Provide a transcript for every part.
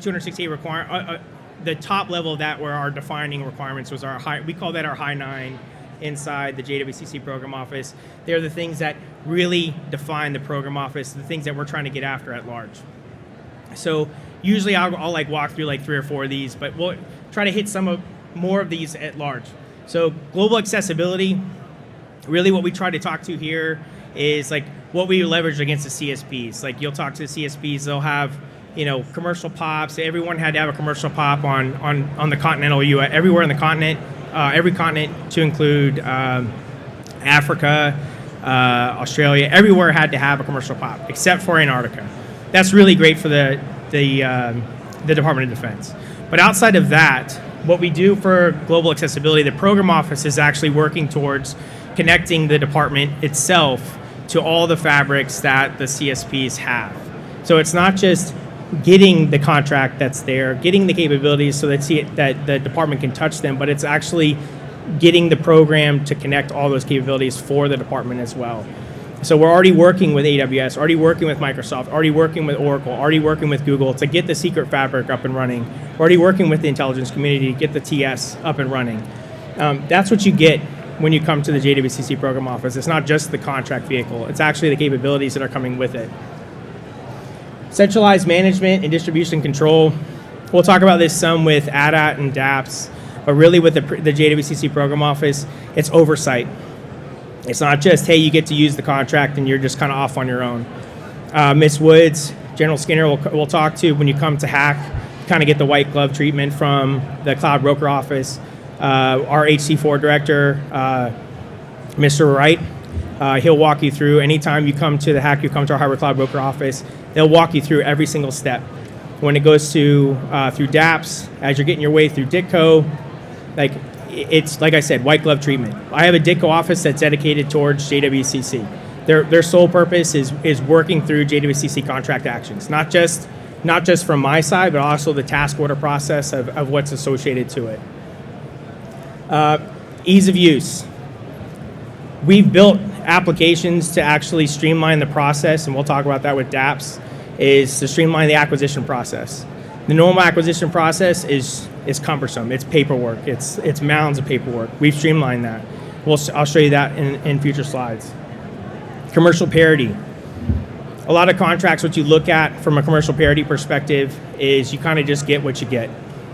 268 the top level of that were our defining requirements was we call that our high 9 inside the JWCC program office. They're the things that really define the program office, the things that we're trying to get after at large. So usually I'll like walk through like 3 or 4 of these, but we'll try to hit more of these at large. So global accessibility, really what we try to talk to here is like what we leverage against the CSPs. Like you'll talk to the CSPs, they'll have, commercial pops. Everyone had to have a commercial pop on the continental U.S. everywhere in the continent, every continent to include Africa, Australia. Everywhere had to have a commercial pop except for Antarctica. That's really great for the Department of Defense. But outside of that, what we do for global accessibility, the program office is actually working towards connecting the department itself to all the fabrics that the CSPs have. So it's not just getting the contract that's there, getting the capabilities so that the department can touch them, but it's actually getting the program to connect all those capabilities for the department as well. So we're already working with AWS, already working with Microsoft, already working with Oracle, already working with Google to get the secret fabric up and running, already working with the intelligence community to get the TS up and running. That's what you get when you come to the JWCC program office. It's not just the contract vehicle, it's actually the capabilities that are coming with it. Centralized management and distribution control. We'll talk about this some with ADAT and DAPS, but really with the JWCC program office, it's oversight. It's not just, hey, you get to use the contract and you're just kind of off on your own. Ms. Woods, General Skinner we'll talk to when you come to hack, kind of get the white glove treatment from the cloud broker office. Our HC4 director, Mr. Wright, he'll walk you through. Anytime you come to the hack, you come to our hybrid cloud broker office, they'll walk you through every single step. When it goes to through DAPS, as you're getting your way through DITCO, it's like I said, white glove treatment. I have a DITCO office that's dedicated towards JWCC. Their sole purpose is working through JWCC contract actions, not just from my side, but also the task order process of what's associated to it. Ease of use. We've built applications to actually streamline the process, and we'll talk about that with DAPS, is to streamline the acquisition process. The normal acquisition process is cumbersome. It's paperwork. It's mounds of paperwork. We've streamlined that. I'll show you that in future slides. Commercial parity. A lot of contracts, what you look at from a commercial parity perspective is you kind of just get what you get.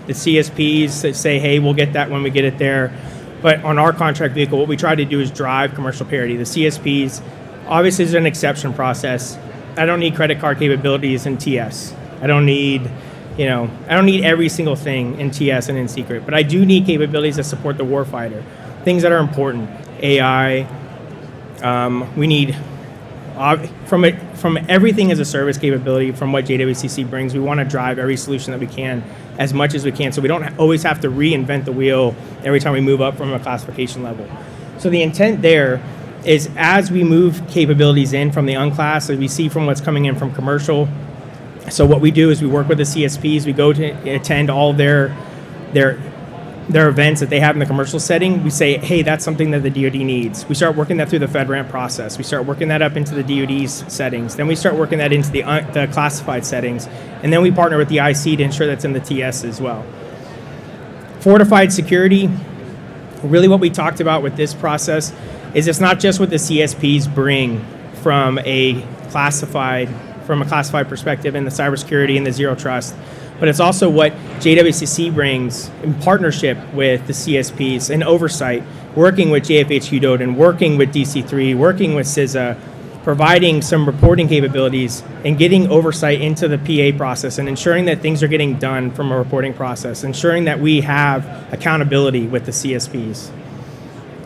The CSPs say, hey, we'll get that when we get it there. But on our contract vehicle, what we try to do is drive commercial parity. The CSPs, obviously there's an exception process. I don't need credit card capabilities in TS. I don't need every single thing in TS and in secret, but I do need capabilities that support the warfighter. Things that are important, AI. We need from everything as a service capability from what JWCC brings. We want to drive every solution that we can as much as we can, so we don't always have to reinvent the wheel every time we move up from a classification level. So the intent there is as we move capabilities in from the unclass, as we see from what's coming in from commercial. So what we do is we work with the CSPs. We go to attend all their events that they have in the commercial setting. We say, hey, that's something that the DoD needs. We start working that through the FedRAMP process. We start working that up into the DoD's settings. Then we start working that into the classified settings. And then we partner with the IC to ensure that's in the TS as well. Fortified security. Really what we talked about with this process is it's not just what the CSPs bring from a classified perspective in the cybersecurity and the zero trust, but it's also what JWCC brings in partnership with the CSPs and oversight, working with JFHQ DODN, working with DC3, working with CISA, providing some reporting capabilities and getting oversight into the PA process and ensuring that things are getting done from a reporting process, ensuring that we have accountability with the CSPs.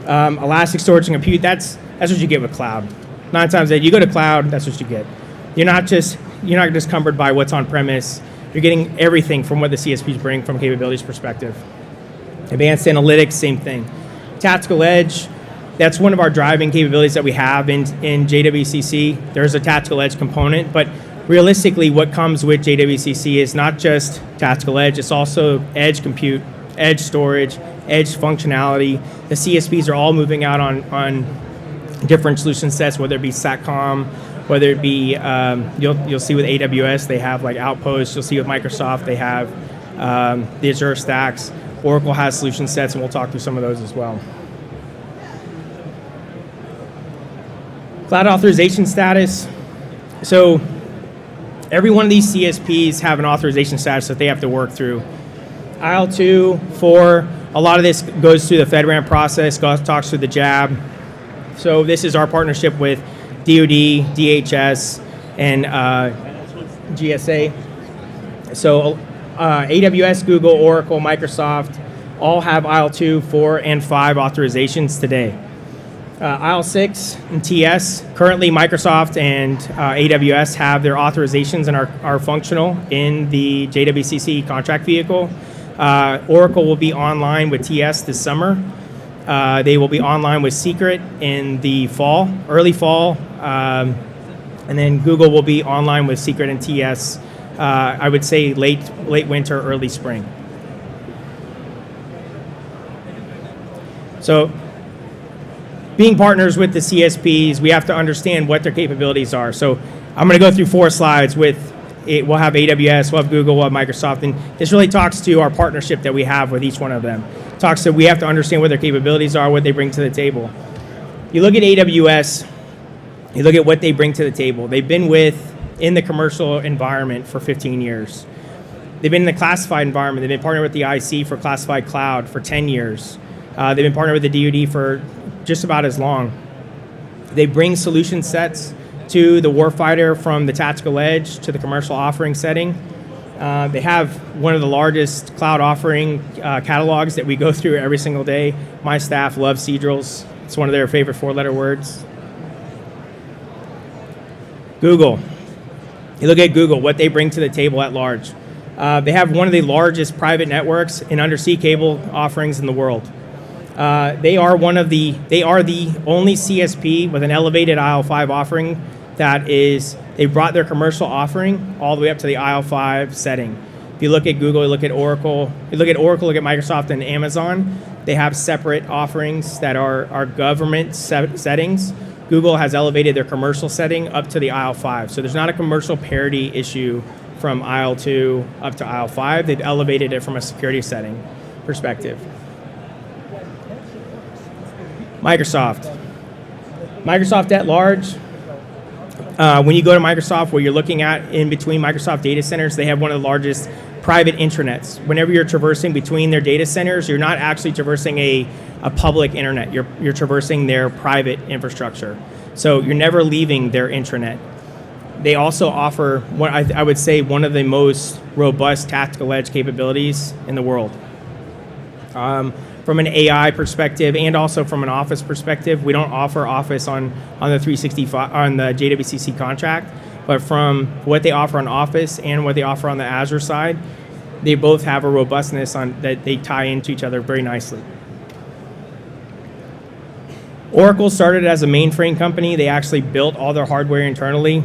Elastic storage and compute, that's what you get with cloud. 9 times out, you go to cloud, that's what you get. You're not just cumbered by what's on premise. You're getting everything from what the CSPs bring from a capabilities perspective. Advanced analytics, same thing. Tactical edge, that's one of our driving capabilities that we have in JWCC. There's a tactical edge component, but realistically what comes with JWCC is not just tactical edge, it's also edge compute, edge storage, edge functionality. The CSPs are all moving out on different solution sets, whether it be SATCOM whether it be, you'll see with AWS, they have like Outposts. You'll see with Microsoft, they have the Azure stacks. Oracle has solution sets, and we'll talk through some of those as well. Cloud authorization status. So every one of these CSPs have an authorization status that they have to work through. IL2, 4, a lot of this goes through the FedRAMP process, talks through the JAB. So this is our partnership with DoD, DHS, and GSA. So AWS, Google, Oracle, Microsoft all have IL2, 4, and 5 authorizations today. IL6 and TS, currently Microsoft and AWS have their authorizations and are functional in the JWCC contract vehicle. Oracle will be online with TS this summer. They will be online with Secret in the fall, early fall, and then Google will be online with Secret and TS, I would say late winter, early spring. So being partners with the CSPs, we have to understand what their capabilities are. So I'm going to go through 4 slides with it. We'll have AWS, we'll have Google, we'll have Microsoft, and this really talks to our partnership that we have with each one of them. Talks to, we have to understand what their capabilities are, what they bring to the table. You look at AWS, you look at what they bring to the table. They've been in the commercial environment for 15 years. They've been in the classified environment. They've been partnered with the IC for classified cloud for 10 years. They've been partnered with the DoD for just about as long. They bring solution sets to the warfighter from the tactical edge to the commercial offering setting. They have one of the largest cloud offering catalogs that we go through every single day. My staff loves Seadrils. It's one of their favorite 4-letter words. Google. You look at Google, what they bring to the table at large. They have one of the largest private networks and undersea cable offerings in the world. They are the only CSP with an elevated IL5 offering they brought their commercial offering all the way up to the IL5 setting. If you look at Google, you look at Oracle, look at Microsoft and Amazon, they have separate offerings that are government settings. Google has elevated their commercial setting up to the IL5. So there's not a commercial parity issue from IL2 up to IL5. They've elevated it from a security setting perspective. Microsoft at large, when you go to Microsoft, what you're looking at in between Microsoft data centers, they have one of the largest private intranets. Whenever you're traversing between their data centers, you're not actually traversing a public internet. You're traversing their private infrastructure. So you're never leaving their intranet. They also offer what I would say one of the most robust tactical edge capabilities in the world. From an AI perspective and also from an Office perspective, we don't offer Office on the 365 on the JWCC contract, but from what they offer on Office and what they offer on the Azure side, they both have a robustness that they tie into each other very nicely. Oracle started as a mainframe company. They actually built all their hardware internally.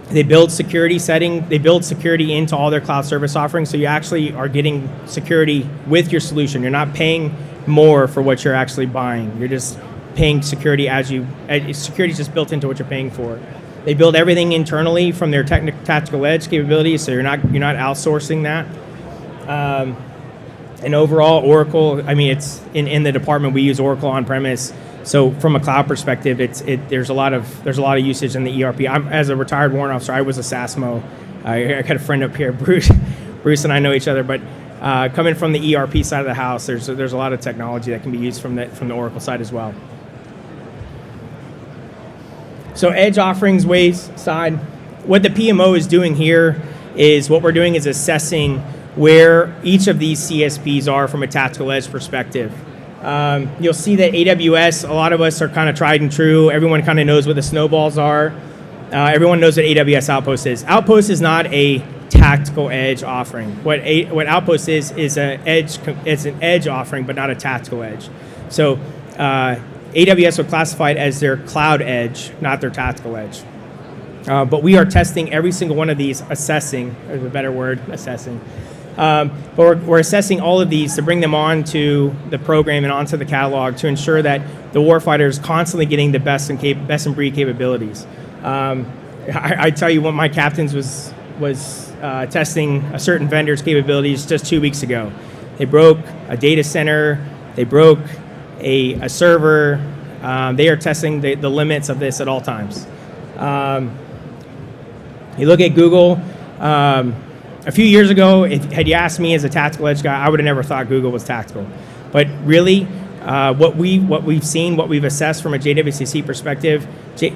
They build security into all their cloud service offerings, so you actually are getting security with your solution. You're not paying more for what you're actually buying. You're just paying security security is just built into what you're paying for. They build everything internally from their tactical edge capabilities, so you're not outsourcing that. And overall, Oracle, it's in the department we use Oracle on premise. So from a cloud perspective, there's a lot of usage in the ERP. As a retired warrant officer, I was a SASMO. I got a friend up here, Bruce and I know each other. But coming from the ERP side of the house, there's a lot of technology that can be used from the Oracle side as well. So edge offerings side, what the PMO is doing here is what we're doing is assessing where each of these CSPs are from a tactical edge perspective. You'll see that AWS, a lot of us are kind of tried and true. Everyone kind of knows what the snowballs are. Everyone knows what AWS Outpost is. Outpost is not a tactical edge offering. What Outpost is an edge offering, but not a tactical edge. So AWS would classify it as their cloud edge, not their tactical edge. But we are testing every single one of these, assessing, is a better word, assessing. But we're assessing all of these to bring them onto the program and onto the catalog to ensure that the warfighter is constantly getting the best in breed capabilities. I tell you, one of my captains was testing a certain vendor's capabilities just 2 weeks ago. They broke a data center. They broke a server. They are testing the limits of this at all times. You look at Google. A few years ago, had you asked me as a tactical edge guy, I would have never thought Google was tactical. But really, what we've seen, what we've assessed from a JWCC perspective,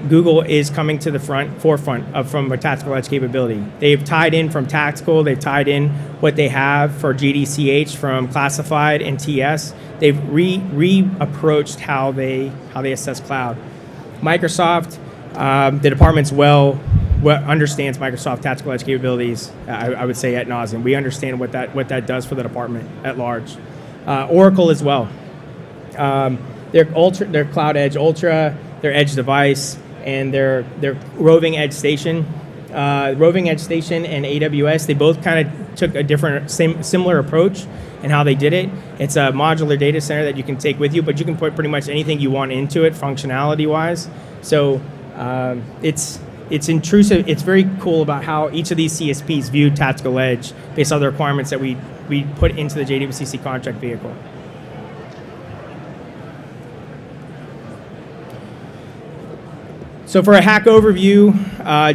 Google is coming to the forefront from a tactical edge capability. They've tied in from tactical. They've tied in what they have for GDCH from classified and TS. They've reapproached how they assess cloud. Microsoft, the department's understands Microsoft tactical edge capabilities. I would say ad nauseum. We understand what that does for the department at large. Oracle as well. Their Cloud Edge Ultra, their Edge device, and their Roving Edge Station. Roving Edge Station and AWS, they both kind of took a similar approach in how they did it. It's a modular data center that you can take with you, but you can put pretty much anything you want into it, functionality-wise. So it's intrusive. It's very cool about how each of these CSPs view tactical edge based on the requirements that we put into the JWCC contract vehicle. So for a hack overview,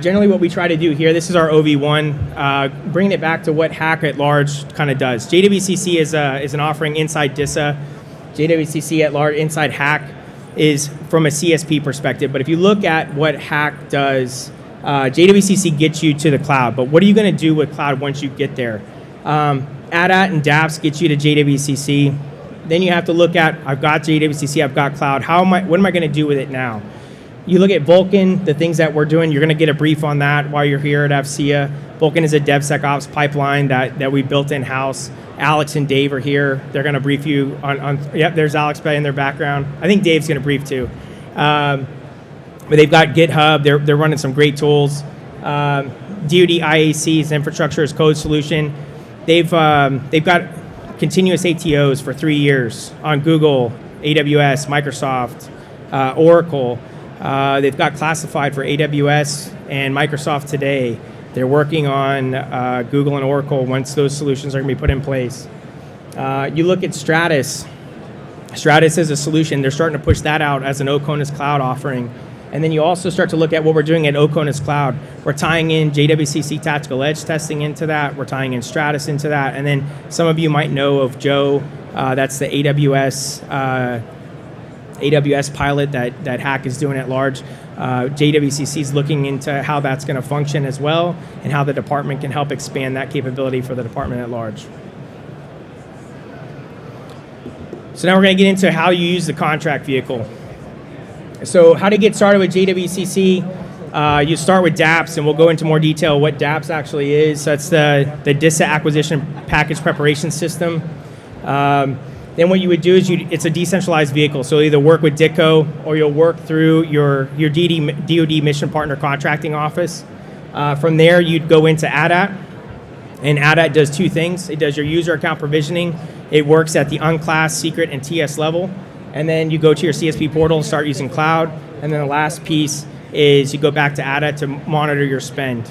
generally what we try to do here, this is our OV1, bringing it back to what hack at large kind of does. JWCC is an offering inside DISA. JWCC at large inside hack is from a CSP perspective. But if you look at what hack does, JWCC gets you to the cloud. But what are you going to do with cloud once you get there? ADAT and DAPS get you to JWCC. Then you have to look at, I've got JWCC, I've got cloud. What am I going to do with it now? You look at Vulcan, the things that we're doing, you're going to get a brief on that while you're here at AFCEA. Vulcan is a DevSecOps pipeline that we built in-house. Alex and Dave are here. They're going to brief you on yep, there's Alex in their background. I think Dave's going to brief too. But they've got GitHub. They're running some great tools. DoD IAC's infrastructure as code solution. They've got continuous ATOs for 3 years on Google, AWS, Microsoft, Oracle. They've got classified for AWS and Microsoft today. They're working on Google and Oracle once those solutions are going to be put in place. You look at Stratus. Stratus is a solution. They're starting to push that out as an Oconus Cloud offering. And then you also start to look at what we're doing at Oconus Cloud. We're tying in JWCC Tactical Edge testing into that. We're tying in Stratus into that. And then some of you might know of Joe. That's the AWS pilot that Hack is doing at large. JWCC is looking into how that's going to function as well and how the department can help expand that capability for the department at large. So now we're going to get into how you use the contract vehicle. So how to get started with JWCC, you start with DAPS, and we'll go into more detail what DAPS actually is. So that's the DISA Acquisition Package Preparation System. Then what you would do is it's a decentralized vehicle. So you'll either work with DITCO or you'll work through your DoD Mission Partner Contracting Office. From there, you'd go into ADAT. And ADAT does two things. It does your user account provisioning. It works at the unclassed, secret, and TS level. And then you go to your CSP portal and start using cloud. And then the last piece is you go back to ADAT to monitor your spend.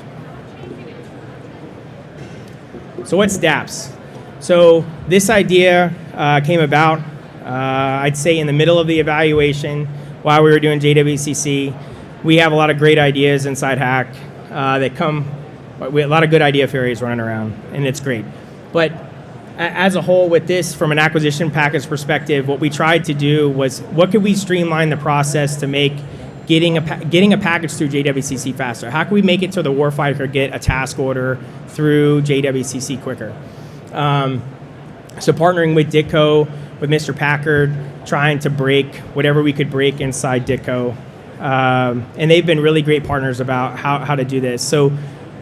So what's DAPS? So this idea came about, I'd say, in the middle of the evaluation while we were doing JWCC. We have a lot of great ideas inside Hack that come, we have a lot of good idea fairies running around, and it's great. But as a whole, with this, from an acquisition package perspective, what we tried to do was, what could we streamline the process to make getting a package through JWCC faster? How can we make it so the warfighter get a task order through JWCC quicker? So partnering with DITCO, with Mr. Packard, trying to break whatever we could break inside DITCO. And they've been really great partners about how to do this. So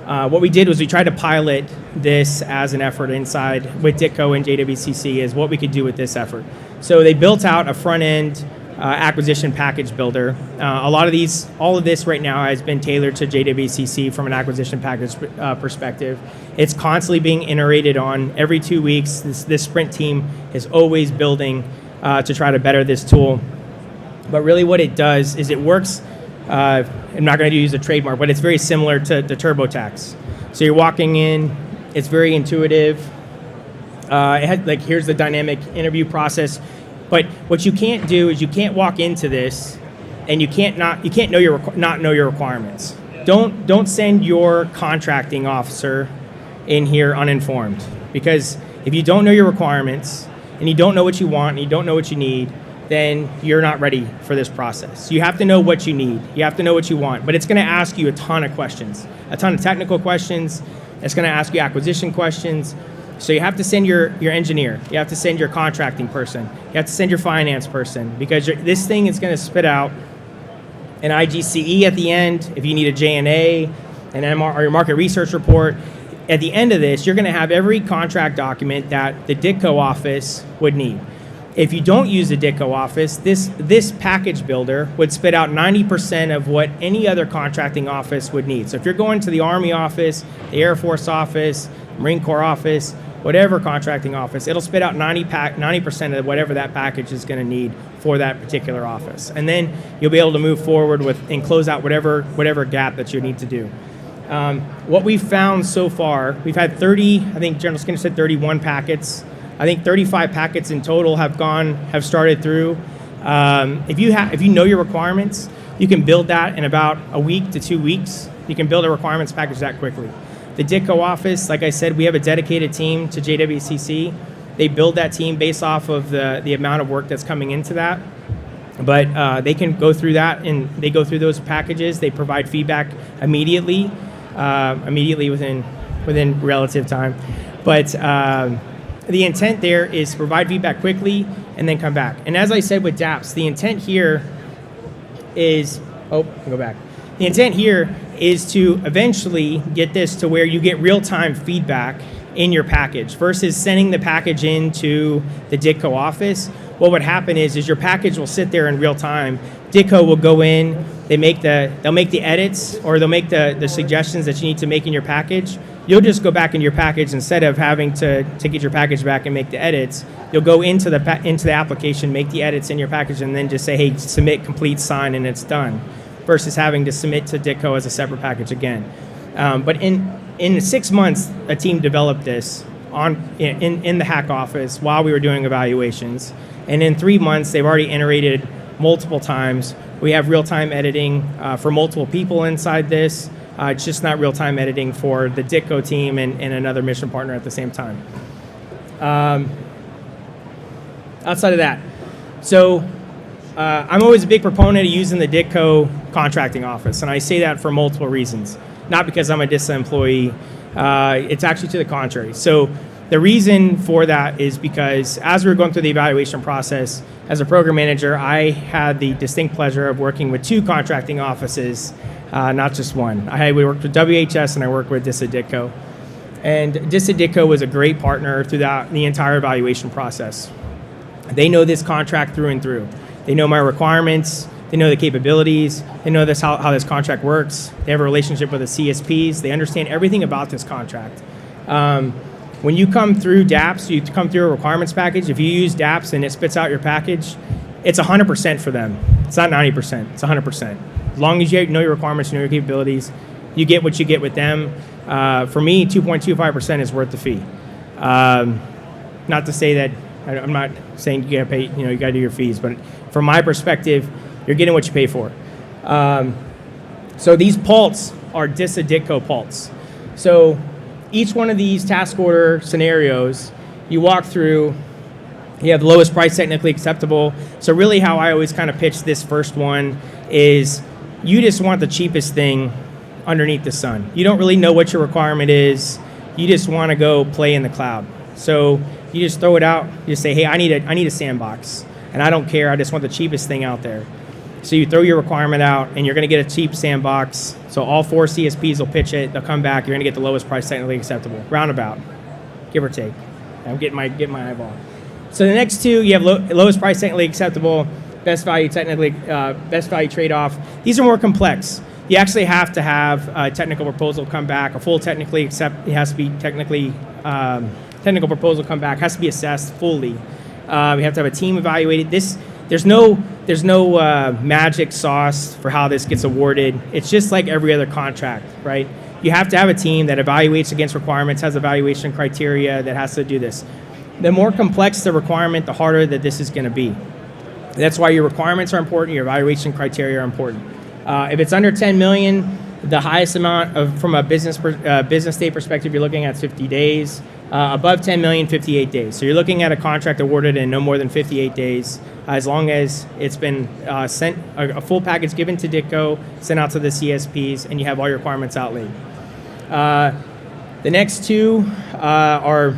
what we did was we tried to pilot this as an effort inside with DITCO and JWCC is what we could do with this effort. So they built out a front-end acquisition package builder. All of this right now has been tailored to JWCC from an acquisition package perspective. It's constantly being iterated on every 2 weeks. This sprint team is always building to try to better this tool. But really what it does is it works I'm not going to use a trademark, but it's very similar to TurboTax. So you're walking in, it's very intuitive. It had, like, here's the dynamic interview process. But what you can't do is you can't walk into this and you can't not know your requirements. Don't send your contracting officer in here uninformed, because if you don't know your requirements and you don't know what you want and you don't know what you need, then you're not ready for this process. You have to know what you need. You have to know what you want. But it's going to ask you a ton of questions, a ton of technical questions. It's going to ask you acquisition questions. So you have to send your engineer. You have to send your contracting person. You have to send your finance person, because this thing is going to spit out an IGCE at the end. If you need a J&A, an MR, or your market research report, at the end of this, you're going to have every contract document that the DITCO office would need. If you don't use the DITCO office, this package builder would spit out 90% of what any other contracting office would need. So if you're going to the Army office, the Air Force office, Marine Corps office, whatever contracting office, it'll spit out 90% of whatever that package is going to need for that particular office. And then you'll be able to move forward with and close out whatever gap that you need to do. What we've found so far, we've had 30, I think General Skinner said 31 packets. I think 35 packets in total have started through. If you know your requirements, you can build that in about a week to 2 weeks. You can build a requirements package that quickly. The DITCO office, like I said, we have a dedicated team to JWCC. They build that team based off of the amount of work that's coming into that. But they can go through that, and they go through those packages. They provide feedback immediately within relative time. But the intent there is to provide feedback quickly and then come back. And as I said with DAPS, the intent here is, the intent here is to eventually get this to where you get real-time feedback in your package versus sending the package into the DITCO office. What would happen is your package will sit there in real time. DITCO will go in, they'll make the edits, or they'll make the suggestions that you need to make in your package. You'll just go back into your package instead of having to get your package back and make the edits. You'll go into the application, make the edits in your package, and then just say, hey, submit, complete, sign, and it's done, versus having to submit to DITCO as a separate package again. But in 6 months, a team developed this in the hack office while we were doing evaluations. And in 3 months, they've already iterated multiple times. We have real-time editing for multiple people inside this. It's just not real-time editing for the DITCO team and another mission partner at the same time. Outside of that, so I'm always a big proponent of using the DITCO contracting office, and I say that for multiple reasons. Not because I'm a DISA employee, it's actually to the contrary. So the reason for that is because as we were going through the evaluation process, as a program manager, I had the distinct pleasure of working with 2 contracting offices, not just one. We worked with WHS and I worked with DISA DITCO. And DISA DITCO was a great partner throughout the entire evaluation process. They know this contract through and through. They know my requirements, they know the capabilities, they know how this contract works. They have a relationship with the CSPs. They understand everything about this contract. When you come through DAPS, you come through a requirements package. If you use DAPS and it spits out your package, it's 100% for them. It's not 90%, it's 100%. As long as you know your requirements, you know your capabilities, you get what you get with them. For me, 2.25% is worth the fee. Not to say that, I'm not saying you gotta pay, you gotta do your fees, but from my perspective, you're getting what you pay for. So these pults are DISA DITCO pults. So each one of these task order scenarios, you walk through, you have the lowest price technically acceptable. So really how I always kind of pitch this first one is you just want the cheapest thing underneath the sun. You don't really know what your requirement is. You just want to go play in the cloud. So you just throw it out. You just say, hey, I need a sandbox. And I don't care. I just want the cheapest thing out there. So you throw your requirement out, and you're going to get a cheap sandbox. So all 4 CSPs will pitch it. They'll come back. You're going to get the lowest price technically acceptable, roundabout, give or take. I'm getting my eyeball. So the next 2, you have lowest price technically acceptable, best value trade-off. These are more complex. You actually have to have a technical proposal come back, a full technical proposal come back, has to be assessed fully. We have to have a team evaluated. there's no magic sauce for how this gets awarded. It's just like every other contract, right? You have to have a team that evaluates against requirements, has evaluation criteria that has to do this. The more complex the requirement, the harder that this is going to be. That's why your requirements are important, your evaluation criteria are important. If it's under 10 million, the highest amount from a business day perspective, you're looking at 50 days. Above 10 million, 58 days. So you're looking at a contract awarded in no more than 58 days, as long as it's been sent, a full package given to DITCO, sent out to the CSPs, and you have all your requirements outlaid. The next two are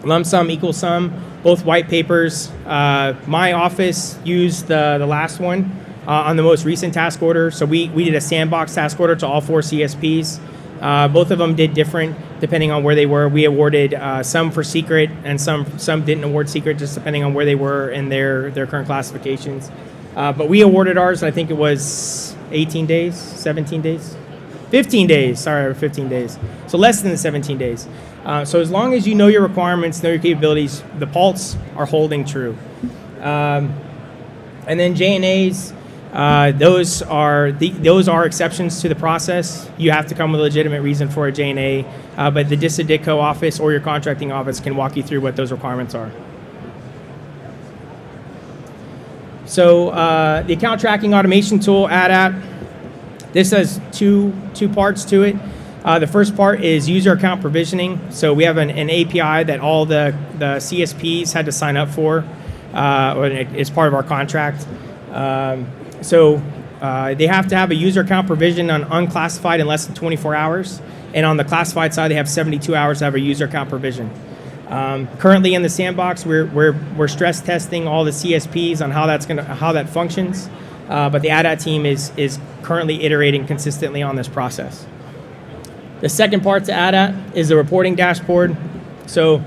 lump sum, equal sum, both white papers. My office used the last one on the most recent task order. So we did a sandbox task order to all 4 CSPs. Both of them did different depending on where they were. We awarded some for secret, and some didn't award secret, just depending on where they were in their current classifications. But we awarded ours, I think it was 18 days, 17 days? 15 days, sorry, 15 days. So less than the 17 days. So as long as you know your requirements, know your capabilities, the PALTs are holding true. And then J&As, those are exceptions to the process. You have to come with a legitimate reason for a J&A, but the DISA DITCO office or your contracting office can walk you through what those requirements are. So the account tracking automation tool, ADAP, this has two parts to it. The first part is user account provisioning. So we have an API that all the CSPs had to sign up for, or it's part of our contract. So they have to have a user account provision on unclassified in less than 24 hours. And on the classified side, they have 72 hours to have a user account provision. Currently in the sandbox, we're stress testing all the CSPs on how that functions. But the ADAT team is currently iterating consistently on this process. The second part to ADAT is the reporting dashboard. So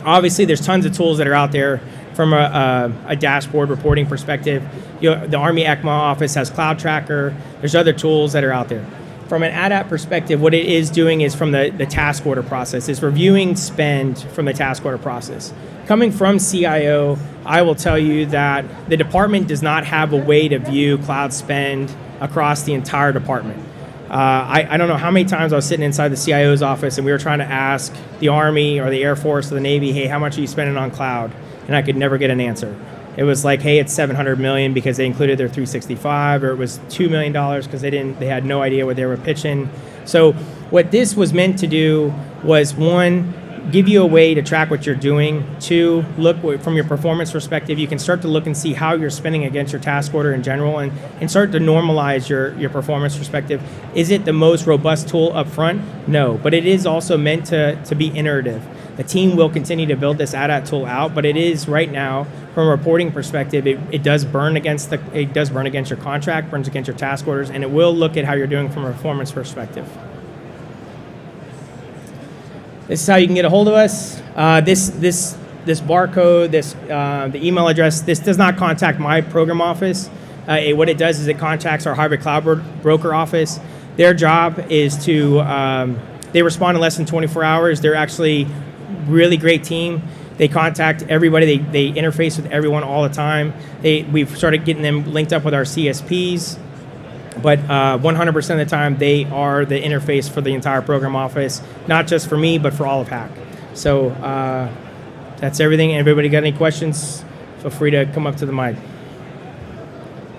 obviously there's tons of tools that are out there from a dashboard reporting perspective. The Army ECMA office has Cloud Tracker. There's other tools that are out there. From an ADAT perspective, what it is doing is from the task order process. It's reviewing spend from the task order process. Coming from CIO, I will tell you that the department does not have a way to view cloud spend across the entire department. I don't know how many times I was sitting inside the CIO's office and we were trying to ask the Army or the Air Force or the Navy, hey, how much are you spending on cloud? And I could never get an answer. It was like, hey, it's 700 million because they included their 365, or it was $2 million because they had no idea what they were pitching. So what this was meant to do was, one, give you a way to track what you're doing. Two, look from your performance perspective, you can start to look and see how you're spending against your task order in general and start to normalize your performance perspective. Is it the most robust tool up front? No, but it is also meant to be iterative. The team will continue to build this ADAT tool out, but it is right now, from a reporting perspective, it does burn against your contract, burns against your task orders, and it will look at how you're doing from a performance perspective. This is how you can get a hold of us. This barcode, the email address, this does not contact my program office. What it does is it contacts our hybrid cloud broker office. Their job is to, they respond in less than 24 hours. They're actually really great team. They contact everybody. They interface with everyone all the time. We've started getting them linked up with our CSPs. But 100% of the time, they are the interface for the entire program office, not just for me, but for all of HAC. So that's everything. Everybody got any questions? Feel free to come up to the mic.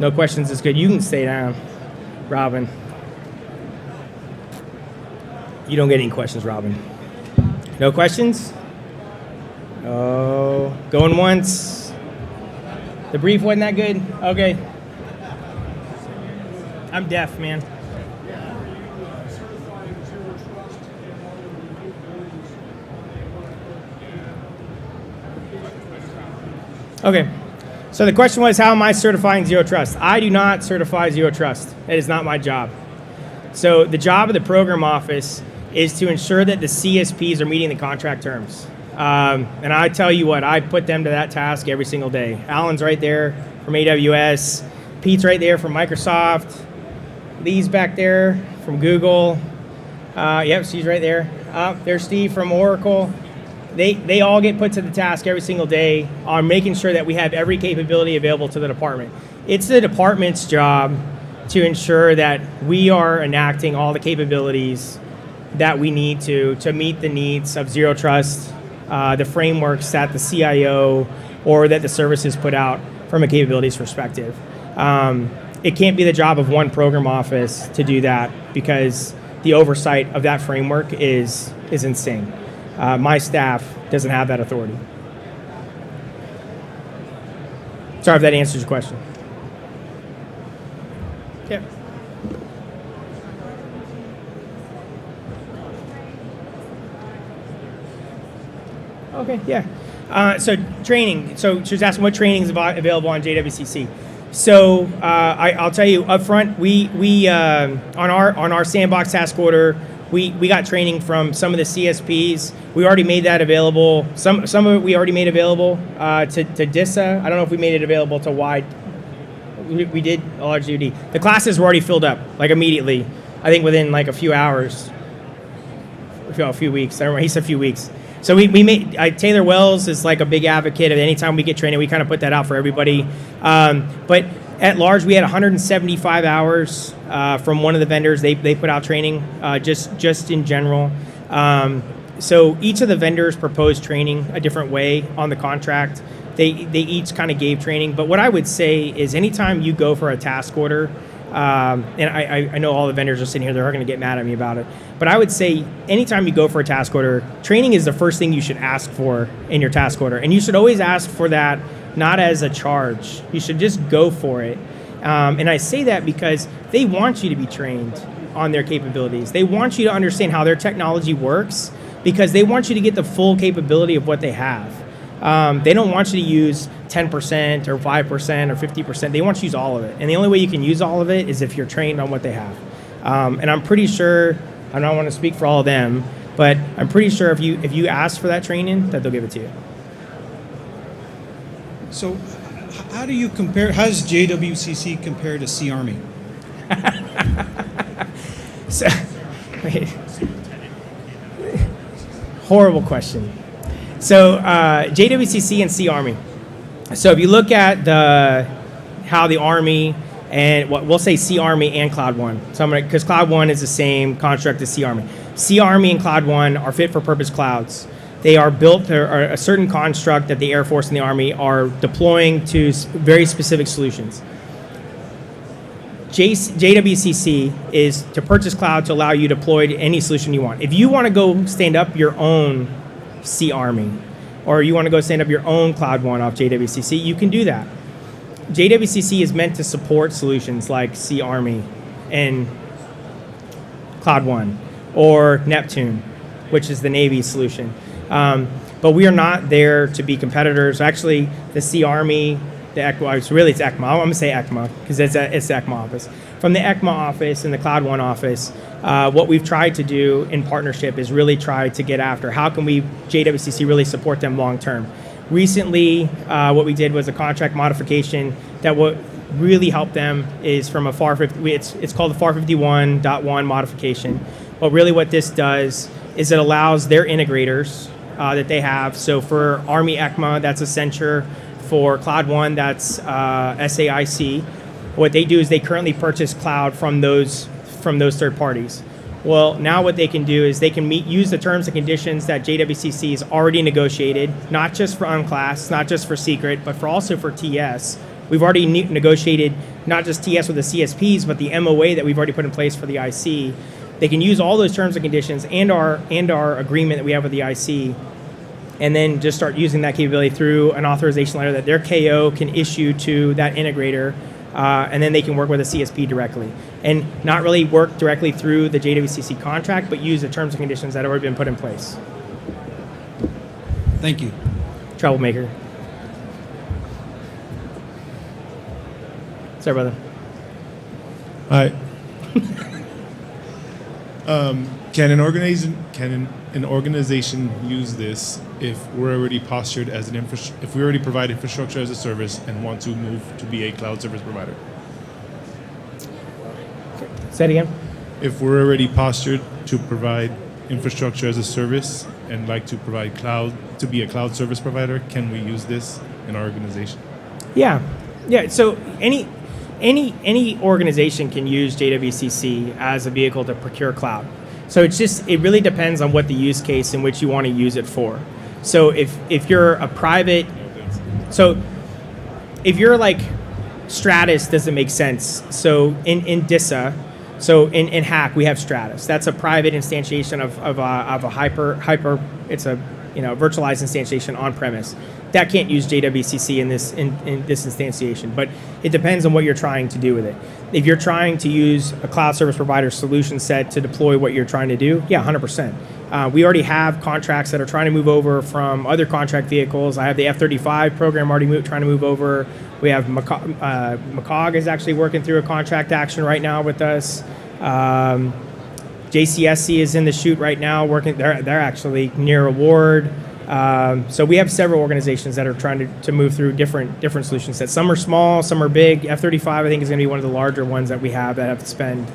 No questions is good. You can stay down, Robin. You don't get any questions, Robin. No questions? Oh, going once. The brief wasn't that good? Okay. I'm deaf, man. Okay. So the question was, how am I certifying Zero Trust? I do not certify Zero Trust. That is not my job. So the job of the program office is to ensure that the CSPs are meeting the contract terms. And I tell you what, I put them to that task every single day. Alan's right there from AWS. Pete's right there from Microsoft. Lee's back there from Google. Yep, she's right there. There's Steve from Oracle. they all get put to the task every single day on making sure that we have every capability available to the department. It's the department's job to ensure that we are enacting all the capabilities that we need to meet the needs of Zero Trust, the frameworks that the CIO or that the services put out from a capabilities perspective. It can't be the job of one program office to do that because the oversight of that framework is insane. My staff doesn't have that authority. Sorry if that answers your question. Yeah. Okay, yeah. So training. So she was asking what training is available on JWCC. So I'll tell you up front, we on our sandbox task order, we got training from some of the CSPs. We already made that available. Some of it we already made available to DISA. I don't know if we made it available to wide. We did a large UD. The classes were already filled up, like immediately. I think within like a few hours, a few weeks. I remember he said a few weeks. So we made, Taylor Wells is like a big advocate of anytime we get training, we kind of put that out for everybody. But at large, we had 175 hours from one of the vendors. They put out training just in general. So each of the vendors proposed training a different way on the contract. They each kind of gave training. But what I would say is anytime you go for a task order, and I know all the vendors are sitting here, they're going to get mad at me about it. But I would say anytime you go for a task order, training is the first thing you should ask for in your task order. And you should always ask for that, not as a charge. You should just go for it. And I say that because they want you to be trained on their capabilities. They want you to understand how their technology works because they want you to get the full capability of what they have. They don't want you to use 10% or 5% or 50%. They want you to use all of it. And the only way you can use all of it is if you're trained on what they have. And I'm pretty sure, I don't want to speak for all of them, but I'm pretty sure if you ask for that training, that they'll give it to you. So how do you compare, how does JWCC compare to Sea Army? So, horrible question. So JWCC and Sea Army. So if you look at how the Army and we'll say Sea Army and Cloud One. So because Cloud One is the same construct as Sea Army. Sea Army and Cloud One are fit for purpose clouds. They are built or a certain construct that the Air Force and the Army are deploying to very specific solutions. JWCC is to purchase cloud to allow you to deploy to any solution you want. If you want to go stand up your own Sea Army, or you want to go stand up your own Cloud One off JWCC, you can do that. JWCC is meant to support solutions like Sea Army and Cloud One, or Neptune, which is the Navy's solution. But we are not there to be competitors. Actually, the Sea Army, the ECMA, it's ECMA. I'm going to say ECMA because it's the ECMA office. From the ECMA office and the Cloud One office, what we've tried to do in partnership is really try to get after how can we, JWCC, really support them long term. Recently, what we did was a contract modification that what really helped them is from a FAR 50, it's called the FAR 51.1 modification. But really what this does is it allows their integrators that they have. So for Army ECMA, that's Accenture. For Cloud One, that's SAIC. What they do is they currently purchase cloud from those third parties. Well, now what they can do is they can use the terms and conditions that JWCC has already negotiated, not just for unclass, not just for secret, but also for TS. We've already negotiated not just TS with the CSPs, but the MOA that we've already put in place for the IC. They can use all those terms and conditions and our agreement that we have with the IC, and then just start using that capability through an authorization letter that their KO can issue to that integrator, and then they can work with a CSP directly. And not really work directly through the JWCC contract, but use the terms and conditions that have already been put in place. Thank you. Troublemaker. Sorry, brother. Hi. Can an organization use this if we're already postured as if we already provide infrastructure as a service and want to move to be a cloud service provider? Say it again. If we're already postured to provide infrastructure as a service and like to provide to be a cloud service provider, can we use this in our organization? Yeah. So any organization can use JWCC as a vehicle to procure cloud. So it really depends on what the use case in which you want to use it for. So if you're a private, so if you're like Stratus, doesn't make sense. So in DISA, so in Hack we have Stratus. That's a private instantiation of a hyper. It's a virtualized instantiation on premise. That can't use JWCC in this instantiation, but it depends on what you're trying to do with it. If you're trying to use a cloud service provider solution set to deploy what you're trying to do, yeah, 100%. We already have contracts that are trying to move over from other contract vehicles. I have the F-35 program already trying to move over. We have McCog is actually working through a contract action right now with us. JCSC is in the chute right now working. They're actually near award. So we have several organizations that are trying to move through different solution sets. Some are small, some are big. F-35 I think is going to be one of the larger ones that we have that have to spend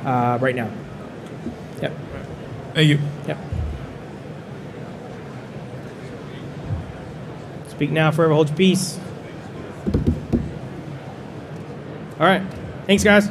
right now. Yep. Thank you. Yep. Speak now, forever hold your peace. All right. Thanks, guys.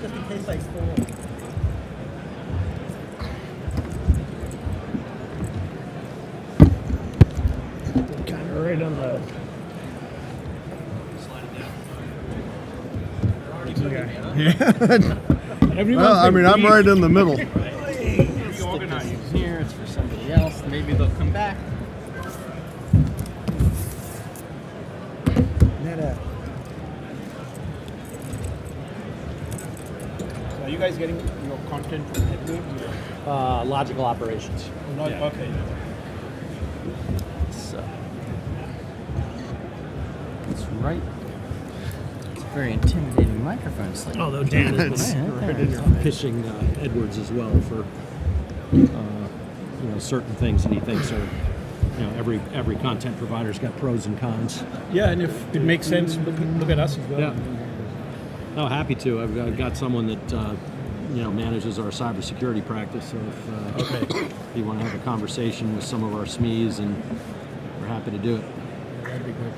Just in case I fall. Kind of right on the. Well, I mean, I'm right in the middle. Organize here. It's for somebody else. Maybe they'll come back. Are you guys getting your content from Edwards? Logical operations. Yeah. Okay. So it's right. It's a very intimidating microphone. It's like, Although Dan is right in your pitching Edwards as well for certain things that he thinks are every content provider's got pros and cons. Yeah, and if it makes sense, look at us as well. Yeah. No, happy to. I've got someone that manages our cybersecurity practice. So if you want to have a conversation with some of our SMEs, and we're happy to do it. That'd be good.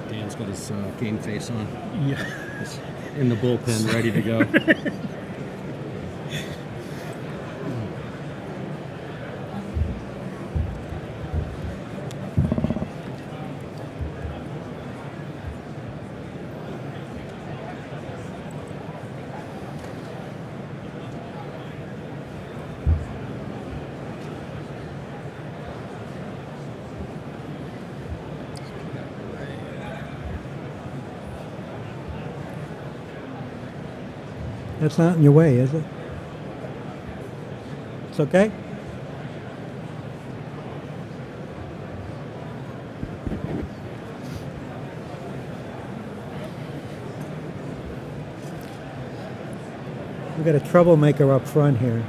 Dan's got his game face on. Yeah. He's in the bullpen, ready to go. That's not in your way, is it? It's okay? We got a troublemaker up front here.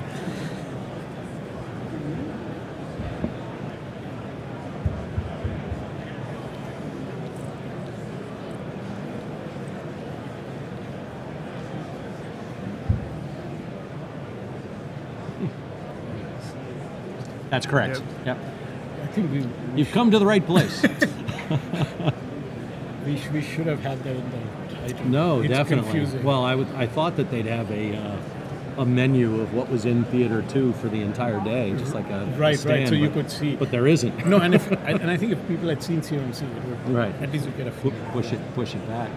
That's correct. Yep. I think You've come to the right place. we should have had that in the title. No, It's definitely. confusing. Well, I thought that they'd have a menu of what was in Theater 2 for the entire day, just like a Right, stand, so you but- could see. But there isn't. No, and I think if people had seen CMC, it would Right. at least you get a feel. Push it back.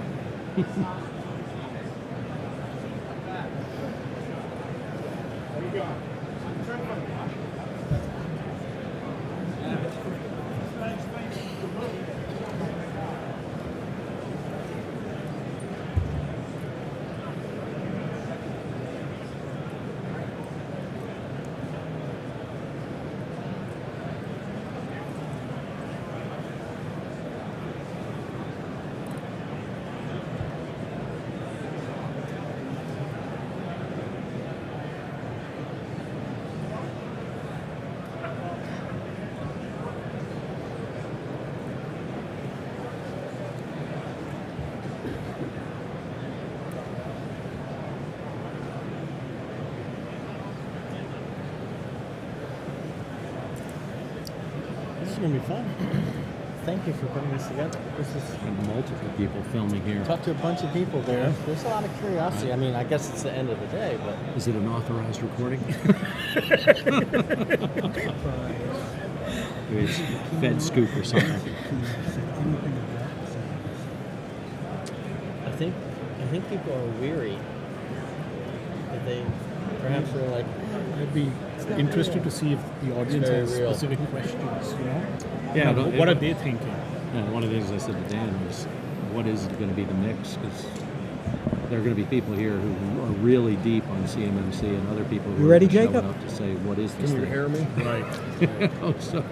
This is going to be fun. Thank you for putting this together. This is Multiple people filming here. talk to a bunch of people there. There's a lot of curiosity. I mean, I guess it's the end of the day, but Is it an authorized recording? Maybe it's Fed Scoop or something. I think people are weary. That they perhaps are like, I'd be interested to see if the audience very has real. specific questions, you know? Yeah, What are they thinking? Yeah, one of the things I said to Dan was, what is going to be the mix? Because there are going to be people here who are really deep on CMMC and other people who You are ready, showing Jacob? up to say, what is this Can you thing? hear me? Right. So,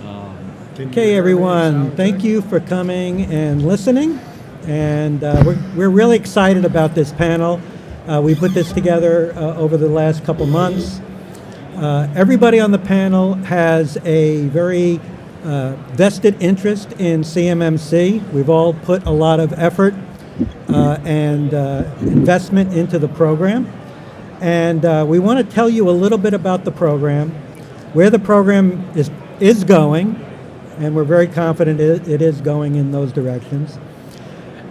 Can you Okay, hear me? everyone, Sound thank good? you for coming and listening. And we're really excited about this panel. We put this together over the last couple months. Everybody on the panel has a very vested interest in CMMC. We've all put a lot of effort and investment into the program. And we want to tell you a little bit about the program, where the program is going, and we're very confident it is going in those directions.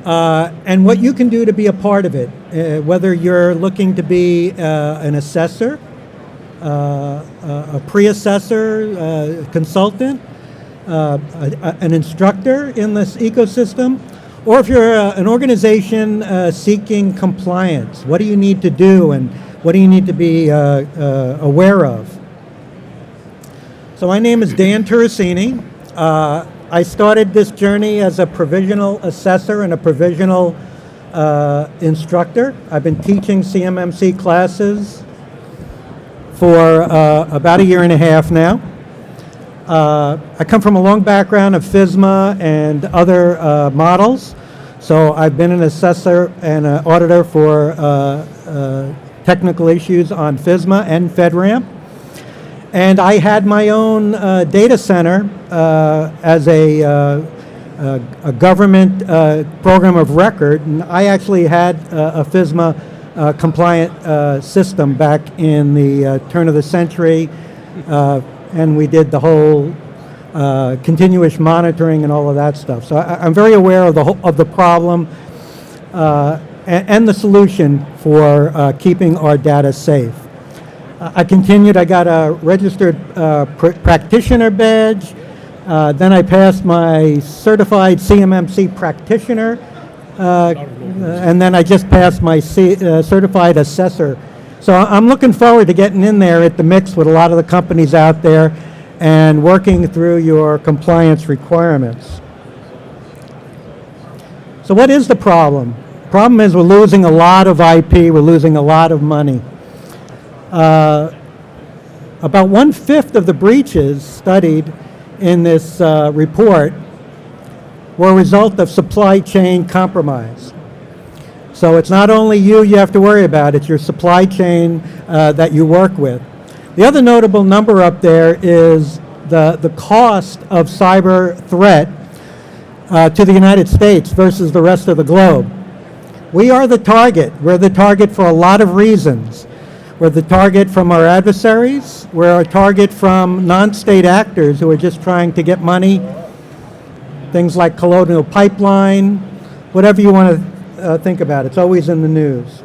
And what you can do to be a part of it, whether you're looking to be an assessor, a pre-assessor, consultant, an instructor in this ecosystem, or if you're an organization seeking compliance. What do you need to do and what do you need to be aware of? So my name is Dan Turasini. I started this journey as a provisional assessor and a provisional instructor. I've been teaching CMMC classes for about a year and a half now. I come from a long background of FSMA and other models. So I've been an assessor and an auditor for technical issues on FSMA and FedRAMP. And I had my own data center as a government program of record. And I actually had a FSMA compliant system back in the turn of the century. And we did the whole continuous monitoring and all of that stuff. So I'm very aware of the problem and the solution for keeping our data safe. I continued. I got a registered practitioner badge. Then I passed my certified CMMC practitioner, and then I just passed my certified assessor. So I'm looking forward to getting in there at the mix with a lot of the companies out there and working through your compliance requirements. So what is the problem? Problem is, we're losing a lot of IP, we're losing a lot of money. About 1/5 of the breaches studied in this report were a result of supply chain compromise. So it's not only you have to worry about, it's your supply chain that you work with. The other notable number up there is the cost of cyber threat to the United States versus the rest of the globe. We are the target. We're the target for a lot of reasons. We're the target from our adversaries. We're a target from non-state actors who are just trying to get money. Things like Colonial Pipeline, whatever you want to think about. It's always in the news.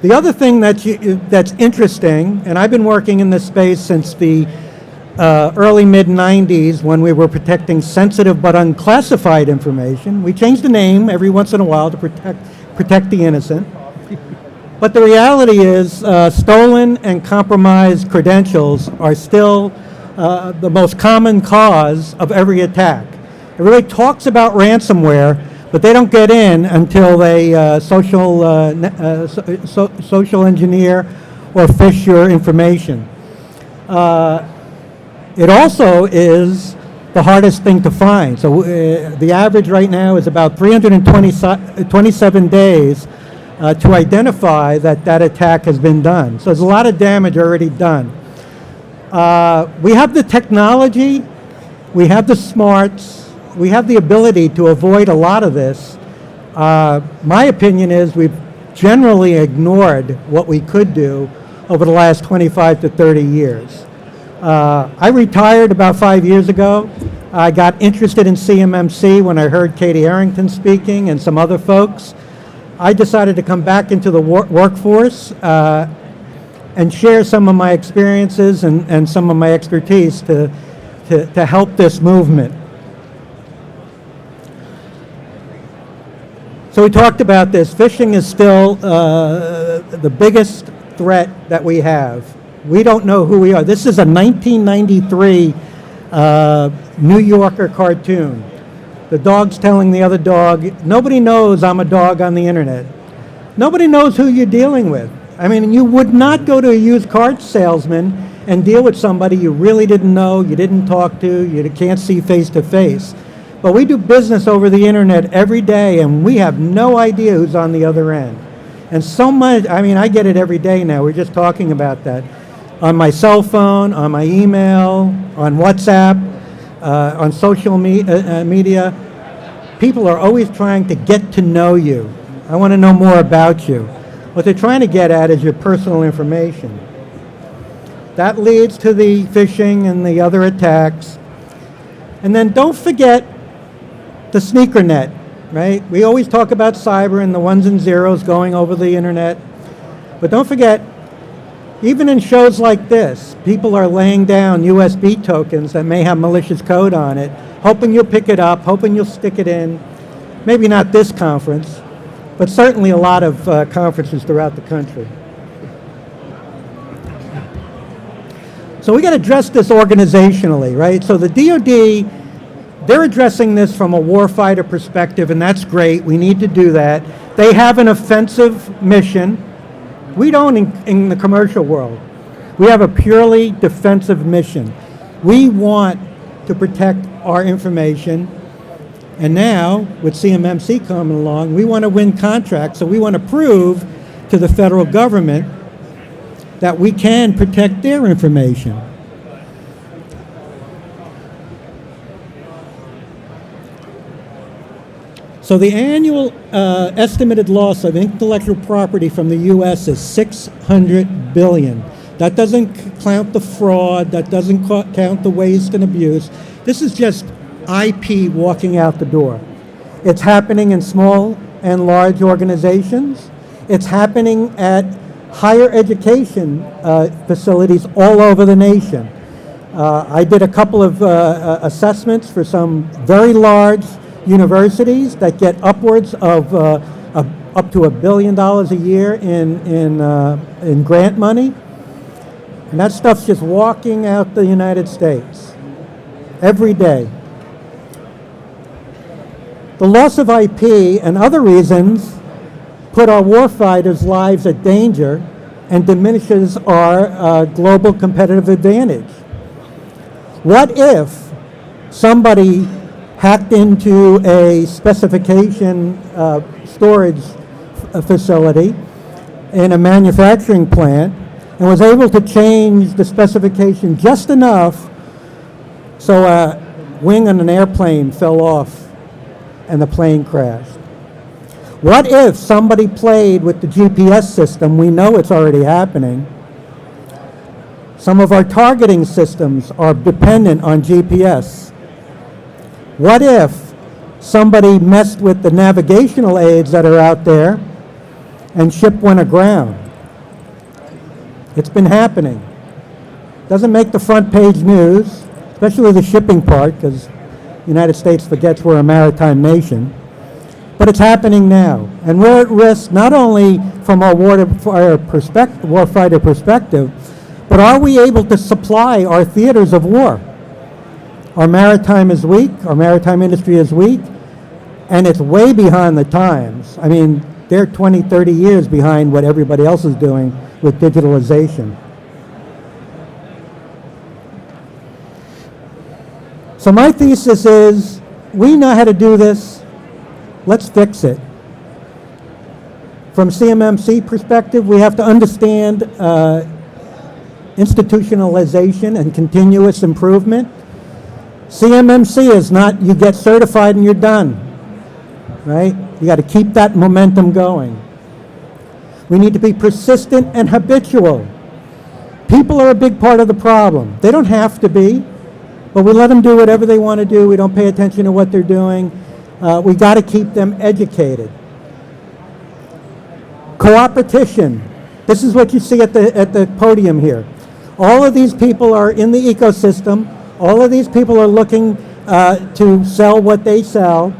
The other thing that's interesting, and I've been working in this space since the early mid-90s when we were protecting sensitive but unclassified information. We changed the name every once in a while to protect the innocent. But the reality is stolen and compromised credentials are still the most common cause of every attack. Everybody talks about ransomware, but they don't get in until they social engineer or phish your information. It also is the hardest thing to find. So the average right now is about 327 days to identify that attack has been done. So there's a lot of damage already done. We have the technology, we have the smarts, we have the ability to avoid a lot of this. My opinion is we've generally ignored what we could do over the last 25 to 30 years. I retired about 5 years ago. I got interested in CMMC when I heard Katie Arrington speaking and some other folks. I decided to come back into the workforce and share some of my experiences and some of my expertise to help this movement. So we talked about this. Phishing is still the biggest threat that we have. We don't know who we are. This is a 1993 New Yorker cartoon. The dog's telling the other dog, nobody knows I'm a dog on the internet. Nobody knows who you're dealing with. I mean, you would not go to a used car salesman and deal with somebody you really didn't know, you didn't talk to, you can't see face to face. But we do business over the internet every day, and we have no idea who's on the other end. And so much, I mean, I get it every day now. We're just talking about that. On my cell phone, on my email, on WhatsApp, on social media. People are always trying to get to know you. I want to know more about you. What they're trying to get at is your personal information. That leads to the phishing and the other attacks. And then don't forget the sneaker net, right? We always talk about cyber and the ones and zeros going over the internet. But don't forget, even in shows like this, people are laying down USB tokens that may have malicious code on it, hoping you'll pick it up, hoping you'll stick it in. Maybe not this conference, but certainly a lot of conferences throughout the country. So we got to address this organizationally, right? So the DoD, they're addressing this from a warfighter perspective, and that's great. We need to do that. They have an offensive mission. We don't in the commercial world. We have a purely defensive mission. We want to protect our information. And now, with CMMC coming along, we want to win contracts. So we want to prove to the federal government that we can protect their information. So the annual estimated loss of intellectual property from the U.S. is $600 billion. That doesn't count the fraud. That doesn't count the waste and abuse. This is just IP walking out the door. It's happening in small and large organizations. It's happening at higher education facilities all over the nation. I did a couple of assessments for some very large universities that get upwards of up to $1 billion a year in grant money. And that stuff's just walking out the United States every day. The loss of IP and other reasons put our warfighters' lives at danger and diminishes our global competitive advantage. What if somebody hacked into a specification storage facility in a manufacturing plant and was able to change the specification just enough so a wing on an airplane fell off and the plane crashed? What if somebody played with the GPS system? We know it's already happening. Some of our targeting systems are dependent on GPS. What if somebody messed with the navigational aids that are out there and ship went aground? It's been happening. Doesn't make the front page news, especially the shipping part, because the United States forgets we're a maritime nation. But it's happening now. And we're at risk not only from our warfighter perspective, but are we able to supply our theaters of war? Our maritime is weak, our maritime industry is weak, and it's way behind the times. I mean, they're 20, 30 years behind what everybody else is doing with digitalization. So my thesis is, we know how to do this, let's fix it. From CMMC perspective, we have to understand institutionalization and continuous improvement. CMMC is not you get certified and you're done, right? You got to keep that momentum going. We need to be persistent and habitual. People are a big part of the problem. They don't have to be, but we let them do whatever they want to do. We don't pay attention to what they're doing. We got to keep them educated. Cooperation. This is what you see at the podium here. All of these people are in the ecosystem. All of these people are looking to sell what they sell,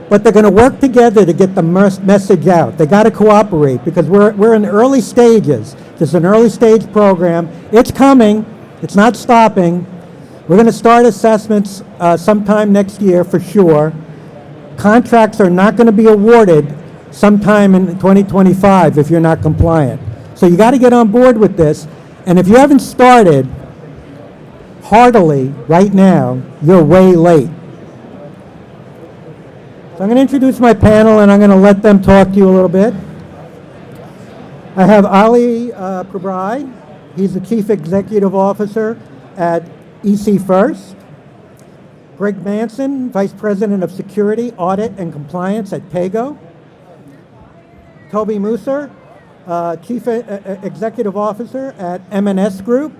but they're going to work together to get the message out. They got to cooperate because we're in early stages. This is an early stage program. It's coming. It's not stopping. We're going to start assessments sometime next year for sure. Contracts are not going to be awarded sometime in 2025 if you're not compliant. So you got to get on board with this. And if you haven't started heartily right now, you're way late. So I'm going to introduce my panel and I'm going to let them talk to you a little bit. I have Ali Prabrai. He's the Chief Executive Officer at EC First. Greg Manson, Vice President of Security, Audit, and Compliance at Pago. Toby Musser, Chief Executive Officer at M&S Group.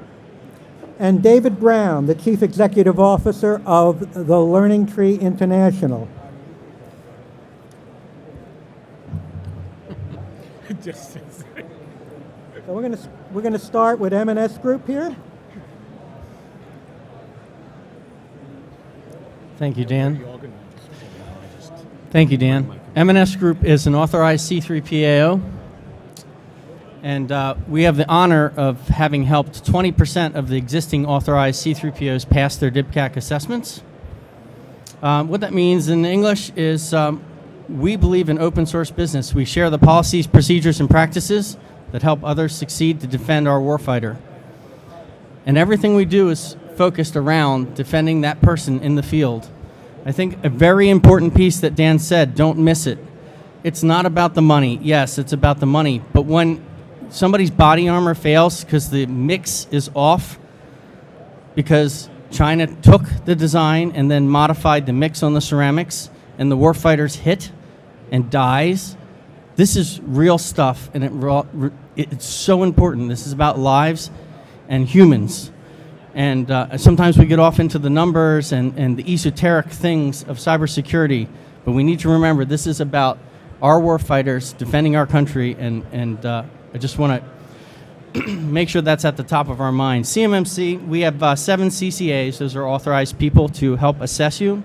And David Brown, the Chief Executive Officer of the Learning Tree International. So we're gonna start with M&S Group here. Thank you, Dan. Thank you, Dan. M&S Group is an authorized C3PAO, and we have the honor of having helped 20% of the existing authorized C3POs pass their DIBCAC assessments. What that means in English is we believe in open source business. We share the policies, procedures, and practices that help others succeed to defend our warfighter. And everything we do is focused around defending that person in the field. I think a very important piece that Dan said, don't miss it. It's not about the money. Yes, it's about the money. But when somebody's body armor fails because the mix is off, because China took the design and then modified the mix on the ceramics, and the warfighter's hit and dies, this is real stuff, and it's so important. This is about lives and humans. And sometimes we get off into the numbers and the esoteric things of cybersecurity, but we need to remember this is about our warfighters defending our country, and I just want to make sure that's at the top of our mind. CMMC, we have 7 CCAs, those are authorized people to help assess you,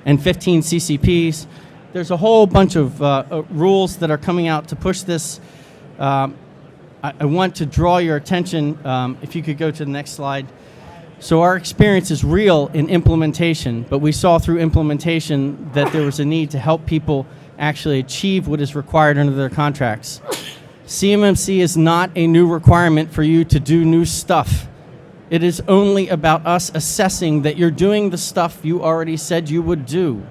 and 15 CCPs. There's a whole bunch of rules that are coming out to push this. I want to draw your attention, if you could go to the next slide. So our experience is real in implementation, but we saw through implementation that there was a need to help people actually achieve what is required under their contracts. CMMC is not a new requirement for you to do new stuff. It is only about us assessing that you're doing the stuff you already said you would do.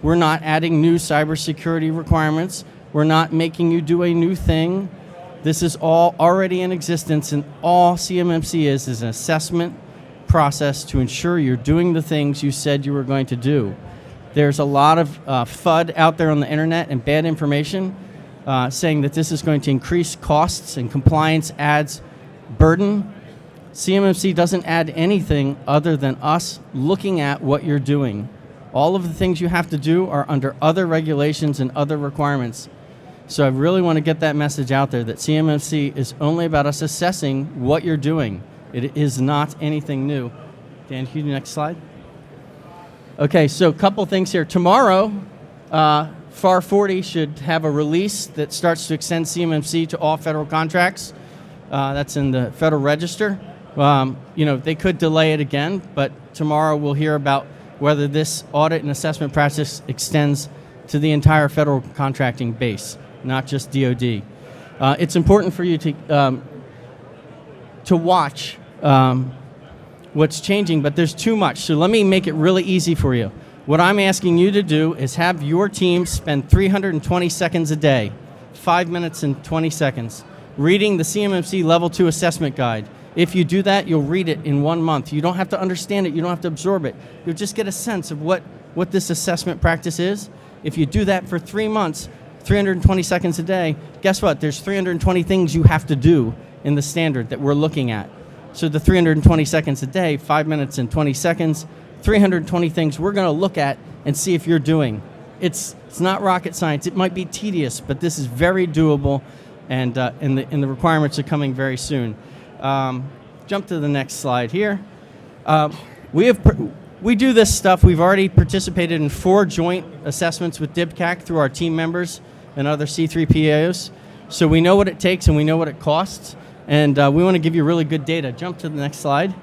We're not adding new cybersecurity requirements. We're not making you do a new thing. This is all already in existence, and all CMMC is an assessment process to ensure you're doing the things you said you were going to do. There's a lot of FUD out there on the internet and bad information saying that this is going to increase costs and compliance adds burden. CMMC doesn't add anything other than us looking at what you're doing. All of the things you have to do are under other regulations and other requirements. So I really want to get that message out there that CMMC is only about us assessing what you're doing. It is not anything new. Dan, can you do the next slide? Okay, so a couple things here. Tomorrow, FAR 40 should have a release that starts to extend CMMC to all federal contracts. That's in the Federal Register. They could delay it again, but tomorrow we'll hear about whether this audit and assessment practice extends to the entire federal contracting base, not just DoD. It's important for you to watch what's changing, but there's too much. So let me make it really easy for you. What I'm asking you to do is have your team spend 320 seconds a day, 5 minutes and 20 seconds, reading the CMMC Level 2 Assessment Guide. If you do that, you'll read it in 1 month. You don't have to understand it. You don't have to absorb it. You'll just get a sense of what this assessment practice is. If you do that for 3 months, 320 seconds a day, guess what? There's 320 things you have to do in the standard that we're looking at. So the 320 seconds a day, 5 minutes and 20 seconds, 320 things we're going to look at and see if you're doing. It's not rocket science. It might be tedious, but this is very doable, and the requirements are coming very soon. Jump to the next slide here. We do this stuff. We've already participated in 4 joint assessments with DIBCAC through our team members and other C3PAOs. So we know what it takes and we know what it costs. And we want to give you really good data. Jump to the next slide.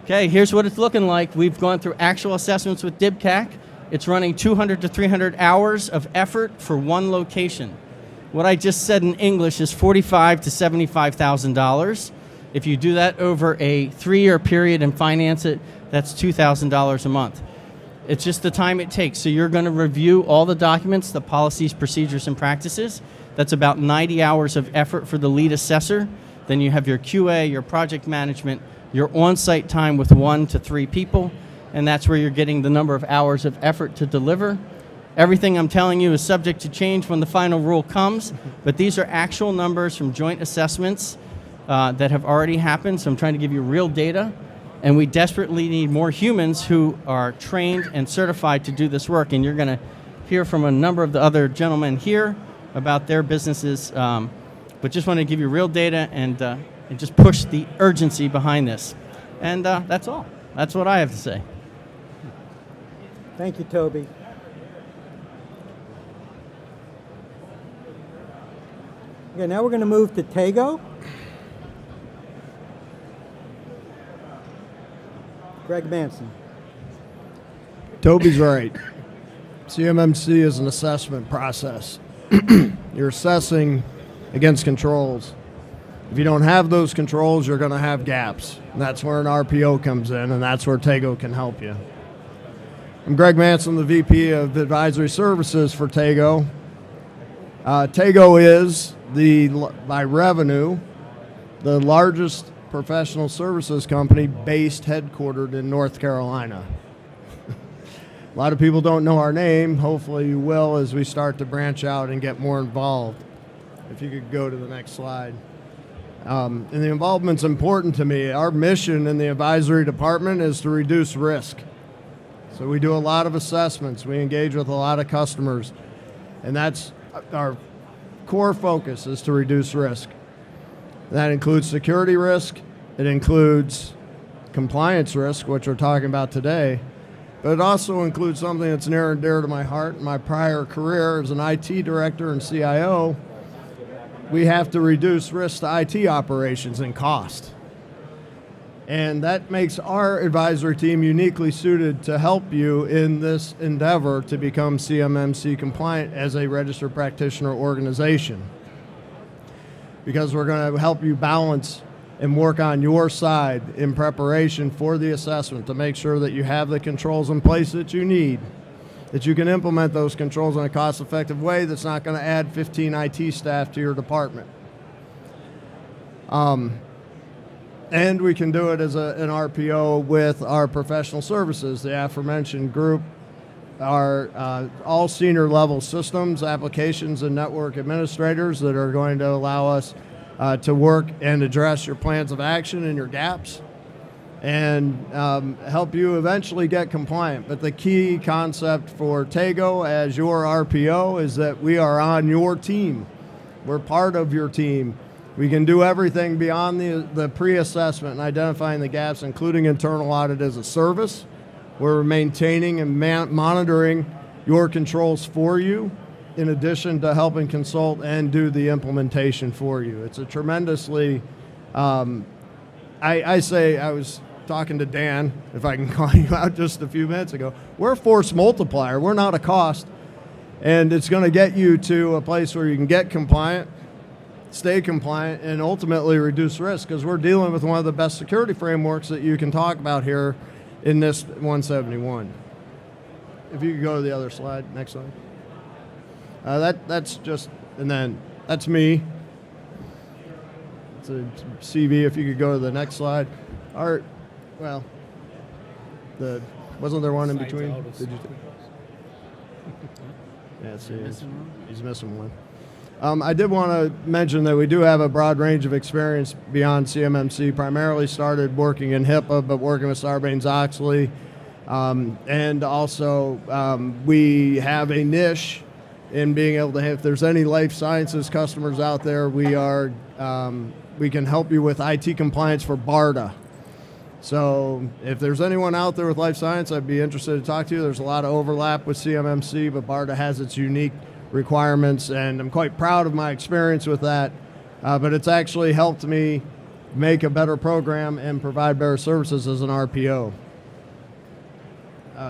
Okay, here's what it's looking like. We've gone through actual assessments with DIBCAC. It's running 200 to 300 hours of effort for one location. What I just said in English is $45,000 to $75,000. If you do that over a 3-year period and finance it, that's $2,000 a month. It's just the time it takes. So you're going to review all the documents, the policies, procedures, and practices. That's about 90 hours of effort for the lead assessor. Then you have your QA, your project management, your on-site time with 1 to 3 people, and that's where you're getting the number of hours of effort to deliver. Everything I'm telling you is subject to change when the final rule comes, but these are actual numbers from joint assessments that have already happened, so I'm trying to give you real data, and we desperately need more humans who are trained and certified to do this work, and you're going to hear from a number of the other gentlemen here about their businesses, but just want to give you real data and just push the urgency behind this. And that's all. That's what I have to say. Thank you, Toby. Okay, now we're going to move to Tego. Greg Manson. Toby's right. CMMC is an assessment process. You're assessing against controls. If you don't have those controls, you're going to have gaps. And that's where an RPO comes in, and that's where Tego can help you. I'm Greg Manson, the VP of Advisory Services for Tego. Tego is, by revenue, the largest professional services company based headquartered in North Carolina. A lot of people don't know our name. Hopefully you will as we start to branch out and get more involved. If you could go to the next slide. And the involvement's important to me. Our mission in the advisory department is to reduce risk. So we do a lot of assessments. We engage with a lot of customers. And that's our core focus, is to reduce risk. That includes security risk. It includes compliance risk, which we're talking about today. But it also includes something that's near and dear to my heart. In my prior career as an IT director and CIO, we have to reduce risk to IT operations and cost. And that makes our advisory team uniquely suited to help you in this endeavor to become CMMC compliant as a registered practitioner organization. Because we're going to help you balance and work on your side in preparation for the assessment to make sure that you have the controls in place that you need, that you can implement those controls in a cost-effective way that's not going to add 15 IT staff to your department. And we can do it as an RPO with our professional services, the aforementioned group, our all senior level systems, applications, and network administrators that are going to allow us to work and address your plans of action and your gaps and help you eventually get compliant. But the key concept for TAGO as your RPO is that we are on your team. We're part of your team. We can do everything beyond the pre-assessment and identifying the gaps, including internal audit as a service. We're maintaining and monitoring your controls for you, in addition to helping consult and do the implementation for you. It's a tremendously, I was talking to Dan, if I can call you out, just a few minutes ago. We're a force multiplier. We're not a cost. And it's going to get you to a place where you can get compliant, stay compliant, and ultimately reduce risk, because we're dealing with one of the best security frameworks that you can talk about here in this 171. If you could go to the other slide, next slide. That's just, and then that's me. It's a CV. If you could go to the next slide. Art, well, wasn't there one in between? Did you? Yeah, see, he's missing one. I did want to mention that we do have a broad range of experience beyond CMMC. Primarily started working in HIPAA, but working with Sarbanes-Oxley. And also we have a niche in being able to, if there's any life sciences customers out there, we can help you with IT compliance for BARDA. So if there's anyone out there with life science, I'd be interested to talk to you. There's a lot of overlap with CMMC, but BARDA has its unique requirements, and I'm quite proud of my experience with that. But it's actually helped me make a better program and provide better services as an RPO.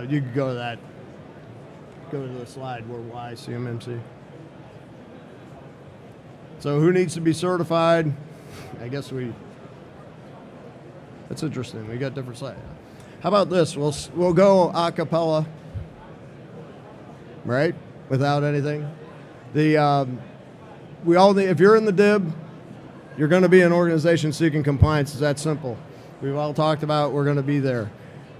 You could go to that. Go to the slide where why CMMC. So who needs to be certified? I guess that's interesting. We got different slides. How about this? We'll go a cappella, right? Without anything. We all need, if you're in the DIB, you're going to be an organization seeking compliance. It's that simple. We've all talked about we're going to be there.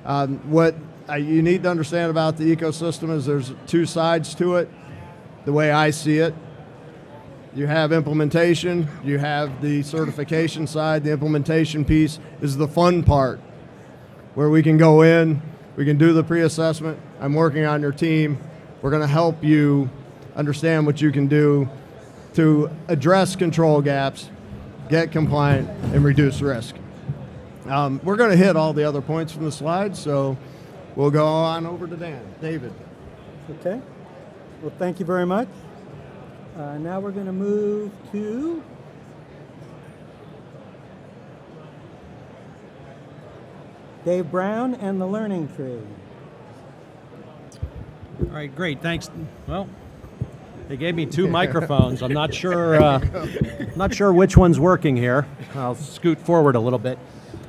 What you need to understand about the ecosystem is there's two sides to it, the way I see it. You have implementation, you have the certification side. The implementation piece is the fun part, where we can go in, we can do the pre-assessment. I'm working on your team. We're going to help you understand what you can do to address control gaps, get compliant, and reduce risk. We're going to hit all the other points from the slide, so we'll go on over to David. Okay. Well, thank you very much. Now we're going to move to Dave Brown and the Learning Tree. All right, great, thanks. Well, they gave me two microphones. I'm not sure which one's working here. I'll scoot forward a little bit.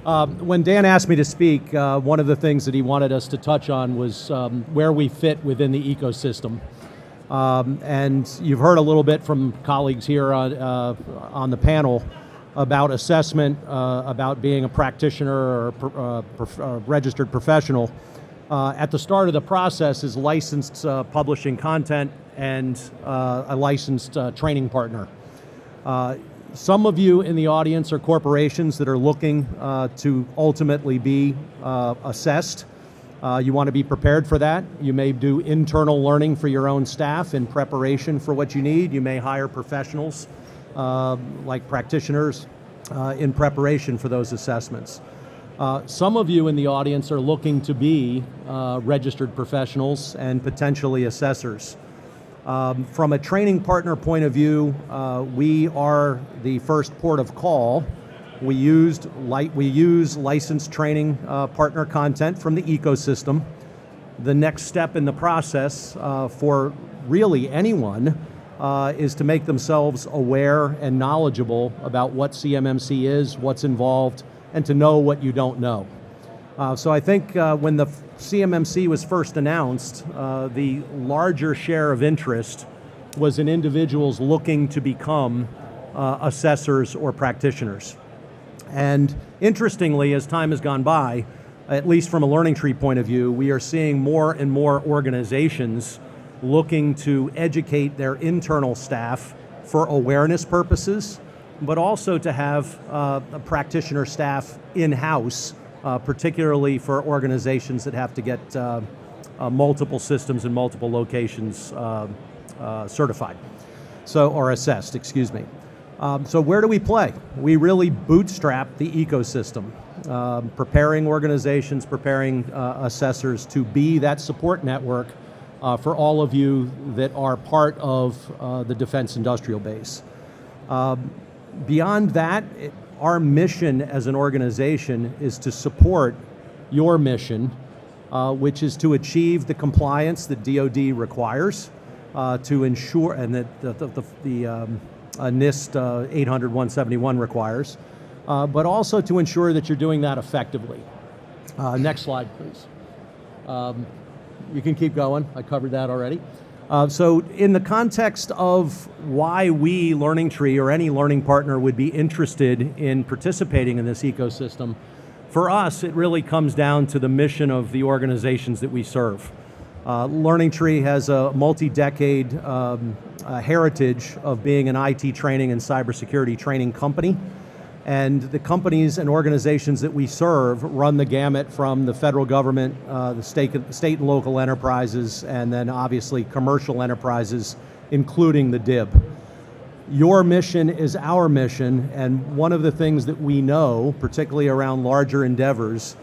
When Dan asked me to speak, one of the things that he wanted us to touch on was where we fit within the ecosystem. And you've heard a little bit from colleagues here on the panel about assessment, about being a practitioner or a registered professional. At the start of the process is licensed publishing content and a licensed training partner. Some of you in the audience are corporations that are looking to ultimately be assessed. You want to be prepared for that. You may do internal learning for your own staff in preparation for what you need. You may hire professionals like practitioners in preparation for those assessments. Some of you in the audience are looking to be registered professionals and potentially assessors. From a training partner point of view, we are the first port of call We use licensed training partner content from the ecosystem. The next step in the process for really anyone is to make themselves aware and knowledgeable about what CMMC is, what's involved, and to know what you don't know. So I think when the CMMC was first announced, the larger share of interest was in individuals looking to become assessors or practitioners. And interestingly, as time has gone by, at least from a Learning Tree point of view, we are seeing more and more organizations looking to educate their internal staff for awareness purposes, but also to have a practitioner staff in-house, particularly for organizations that have to get multiple systems in multiple locations certified, or assessed, excuse me. So where do we play? We really bootstrap the ecosystem, preparing organizations, preparing assessors to be that support network for all of you that are part of the defense industrial base. Beyond that, our mission as an organization is to support your mission, which is to achieve the compliance that DoD requires to ensure, and that the NIST 800-171 requires, but also to ensure that you're doing that effectively. Next slide, please. You can keep going. I covered that already. So in the context of why we, Learning Tree, or any learning partner would be interested in participating in this ecosystem, for us, it really comes down to the mission of the organizations that we serve. Learning Tree has a multi-decade heritage of being an IT training and cybersecurity training company. And the companies and organizations that we serve run the gamut from the federal government, the state and local enterprises, and then obviously commercial enterprises, including the DIB. Your mission is our mission, and one of the things that we know, particularly around larger endeavors,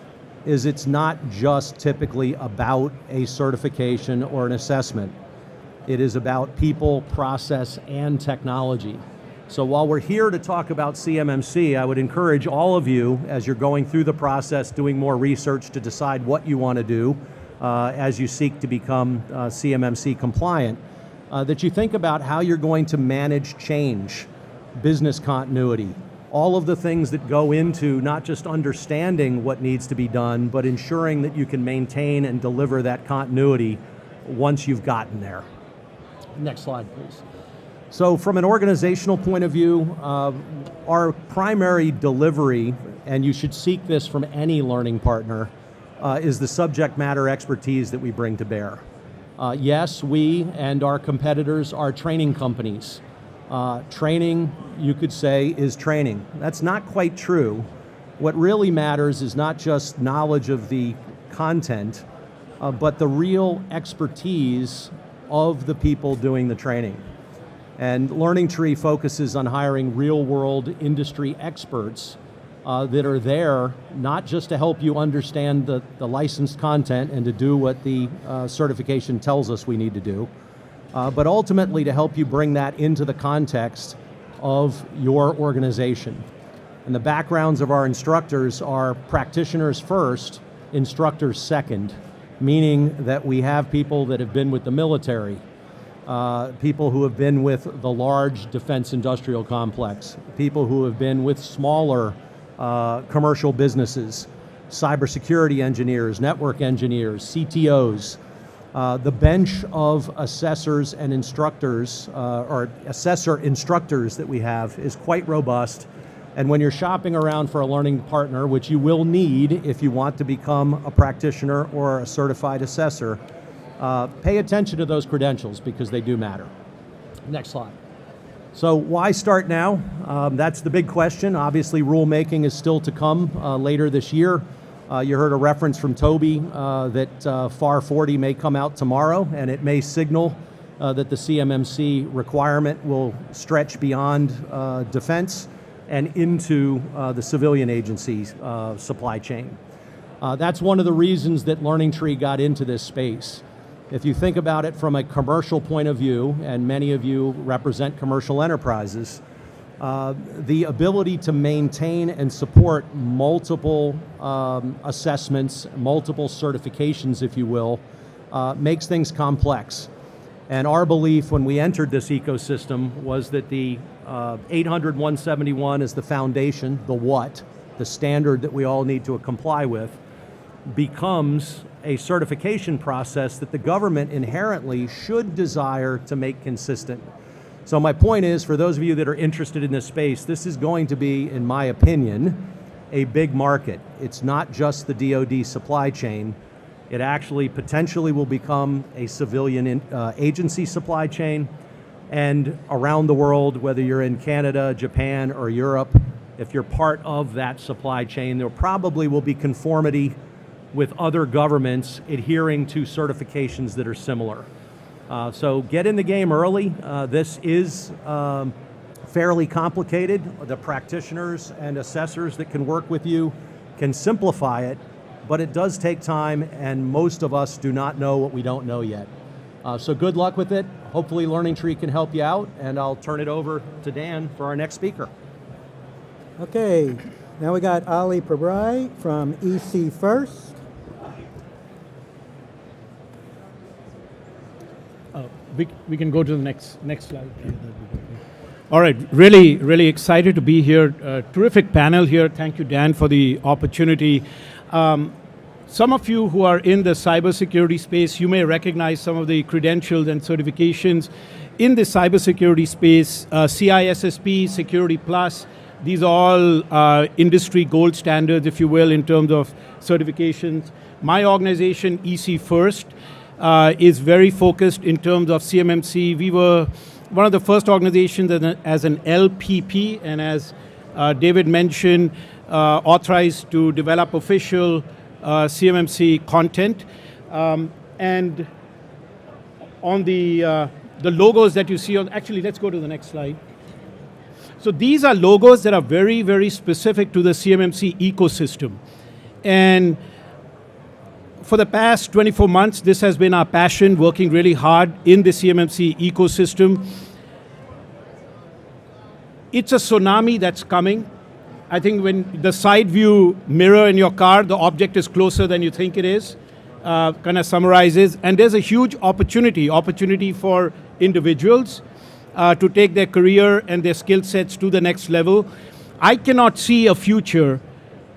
is it's not just typically about a certification or an assessment. It is about people, process, and technology. So while we're here to talk about CMMC, I would encourage all of you, as you're going through the process, doing more research to decide what you want to do as you seek to become CMMC compliant, that you think about how you're going to manage change, business continuity, all of the things that go into not just understanding what needs to be done, but ensuring that you can maintain and deliver that continuity once you've gotten there. Next slide, please. So from an organizational point of view, our primary delivery, and you should seek this from any learning partner, is the subject matter expertise that we bring to bear. Yes, we and our competitors are training companies. Training, you could say, is training. That's not quite true. What really matters is not just knowledge of the content, but the real expertise of the people doing the training. And Learning Tree focuses on hiring real-world industry experts that are there not just to help you understand the licensed content and to do what the certification tells us we need to do, but ultimately to help you bring that into the context of your organization. And the backgrounds of our instructors are practitioners first, instructors second, meaning that we have people that have been with the military, people who have been with the large defense industrial complex, people who have been with smaller commercial businesses, cybersecurity engineers, network engineers, CTOs. The bench of assessors and instructors, or assessor instructors that we have is quite robust. And when you're shopping around for a learning partner, which you will need if you want to become a practitioner or a certified assessor, pay attention to those credentials because they do matter. Next slide. So why start now? That's the big question. Obviously, rulemaking is still to come later this year. You heard a reference from Toby that FAR 40 may come out tomorrow, and it may signal that the CMMC requirement will stretch beyond defense and into the civilian agency's supply chain. That's one of the reasons that Learning Tree got into this space. If you think about it from a commercial point of view, and many of you represent commercial enterprises, the ability to maintain and support multiple assessments, multiple certifications, if you will, makes things complex. And our belief when we entered this ecosystem was that the 800-171 is the foundation, the what, the standard that we all need to comply with, becomes a certification process that the government inherently should desire to make consistent. So my point is, for those of you that are interested in this space, this is going to be, in my opinion, a big market. It's not just the DoD supply chain. It actually potentially will become a civilian agency supply chain. And around the world, whether you're in Canada, Japan, or Europe, if you're part of that supply chain, there probably will be conformity with other governments adhering to certifications that are similar. So get in the game early. This is fairly complicated. The practitioners and assessors that can work with you can simplify it, but it does take time, and most of us do not know what we don't know yet. So good luck with it. Hopefully Learning Tree can help you out, and I'll turn it over to Dan for our next speaker. Okay, now we got Ali Prabrai from EC First. We can go to the next slide. All right, really excited to be here. Terrific panel here. Thank you, Dan, for the opportunity. Some of you who are in the cybersecurity space, you may recognize some of the credentials and certifications in the cybersecurity space. CISSP, Security Plus, these are all industry gold standards, if you will, in terms of certifications. My organization, EC First, is very focused in terms of CMMC. We were one of the first organizations as an LPP, and as David mentioned, authorized to develop official CMMC content. And on the logos that you see on, actually, let's go to the next slide. So these are logos that are very, very specific to the CMMC ecosystem. And for the past 24 months, this has been our passion, working really hard in the CMMC ecosystem. It's a tsunami that's coming. I think when the side view mirror in your car, the object is closer than you think it is, kind of summarizes. And there's a huge opportunity for individuals to take their career and their skill sets to the next level. I cannot see a future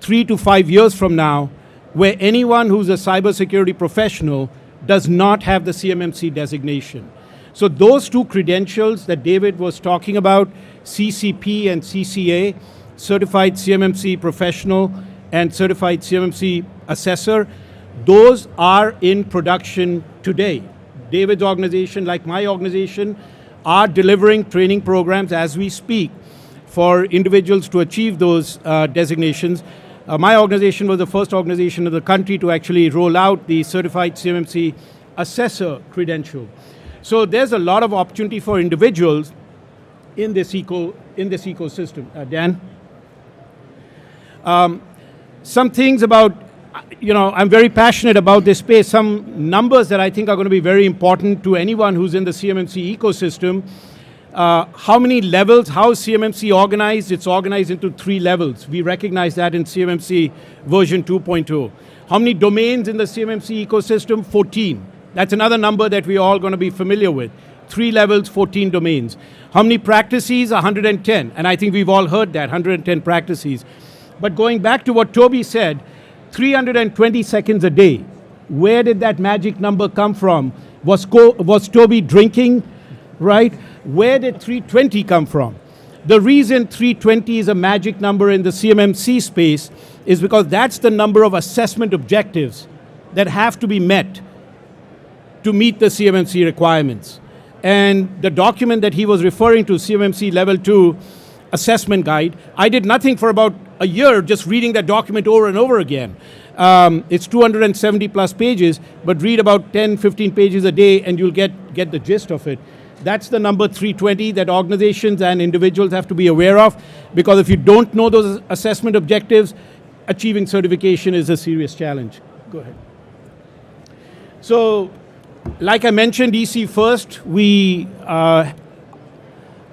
3 to 5 years from now where anyone who's a cybersecurity professional does not have the CMMC designation. So those two credentials that David was talking about, CCP and CCA, Certified CMMC Professional and Certified CMMC Assessor, those are in production today. David's organization, like my organization, are delivering training programs as we speak for individuals to achieve those designations. My organization was the first organization in the country to actually roll out the Certified CMMC Assessor credential. So there's a lot of opportunity for individuals in this ecosystem. Dan? Some things about, I'm very passionate about this space. Some numbers that I think are going to be very important to anyone who's in the CMMC ecosystem. How many levels, how is CMMC organized? It's organized into 3 levels. We recognize that in CMMC version 2.0. How many domains in the CMMC ecosystem? 14. That's another number that we're all going to be familiar with. 3 levels, 14 domains. How many practices? 110. And I think we've all heard that, 110 practices. But going back to what Toby said, 320 seconds a day. Where did that magic number come from? Was Toby drinking, right? Where did 320 come from? The reason 320 is a magic number in the CMMC space is because that's the number of assessment objectives that have to be met to meet the CMMC requirements. And the document that he was referring to, CMMC Level 2 Assessment Guide, I did nothing for about a year just reading that document over and over again. It's 270 plus pages, but read about 10, 15 pages a day and you'll get the gist of it. That's the number 320 that organizations and individuals have to be aware of, because if you don't know those assessment objectives, achieving certification is a serious challenge. Go ahead. So, like I mentioned, EC First, we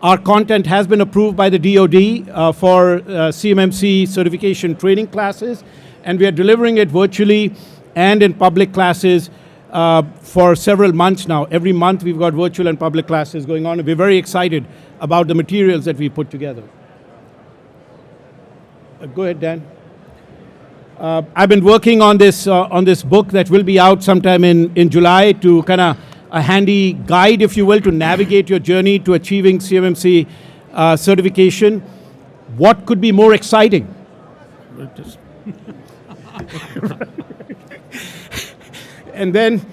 Our content has been approved by the DoD for CMMC certification training classes, and we are delivering it virtually and in public classes for several months now. Every month we've got virtual and public classes going on, and we're very excited about the materials that we put together. Go ahead, Dan. I've been working on this book that will be out sometime in July to kind of a handy guide, if you will, to navigate your journey to achieving CMMC certification. What could be more exciting? And then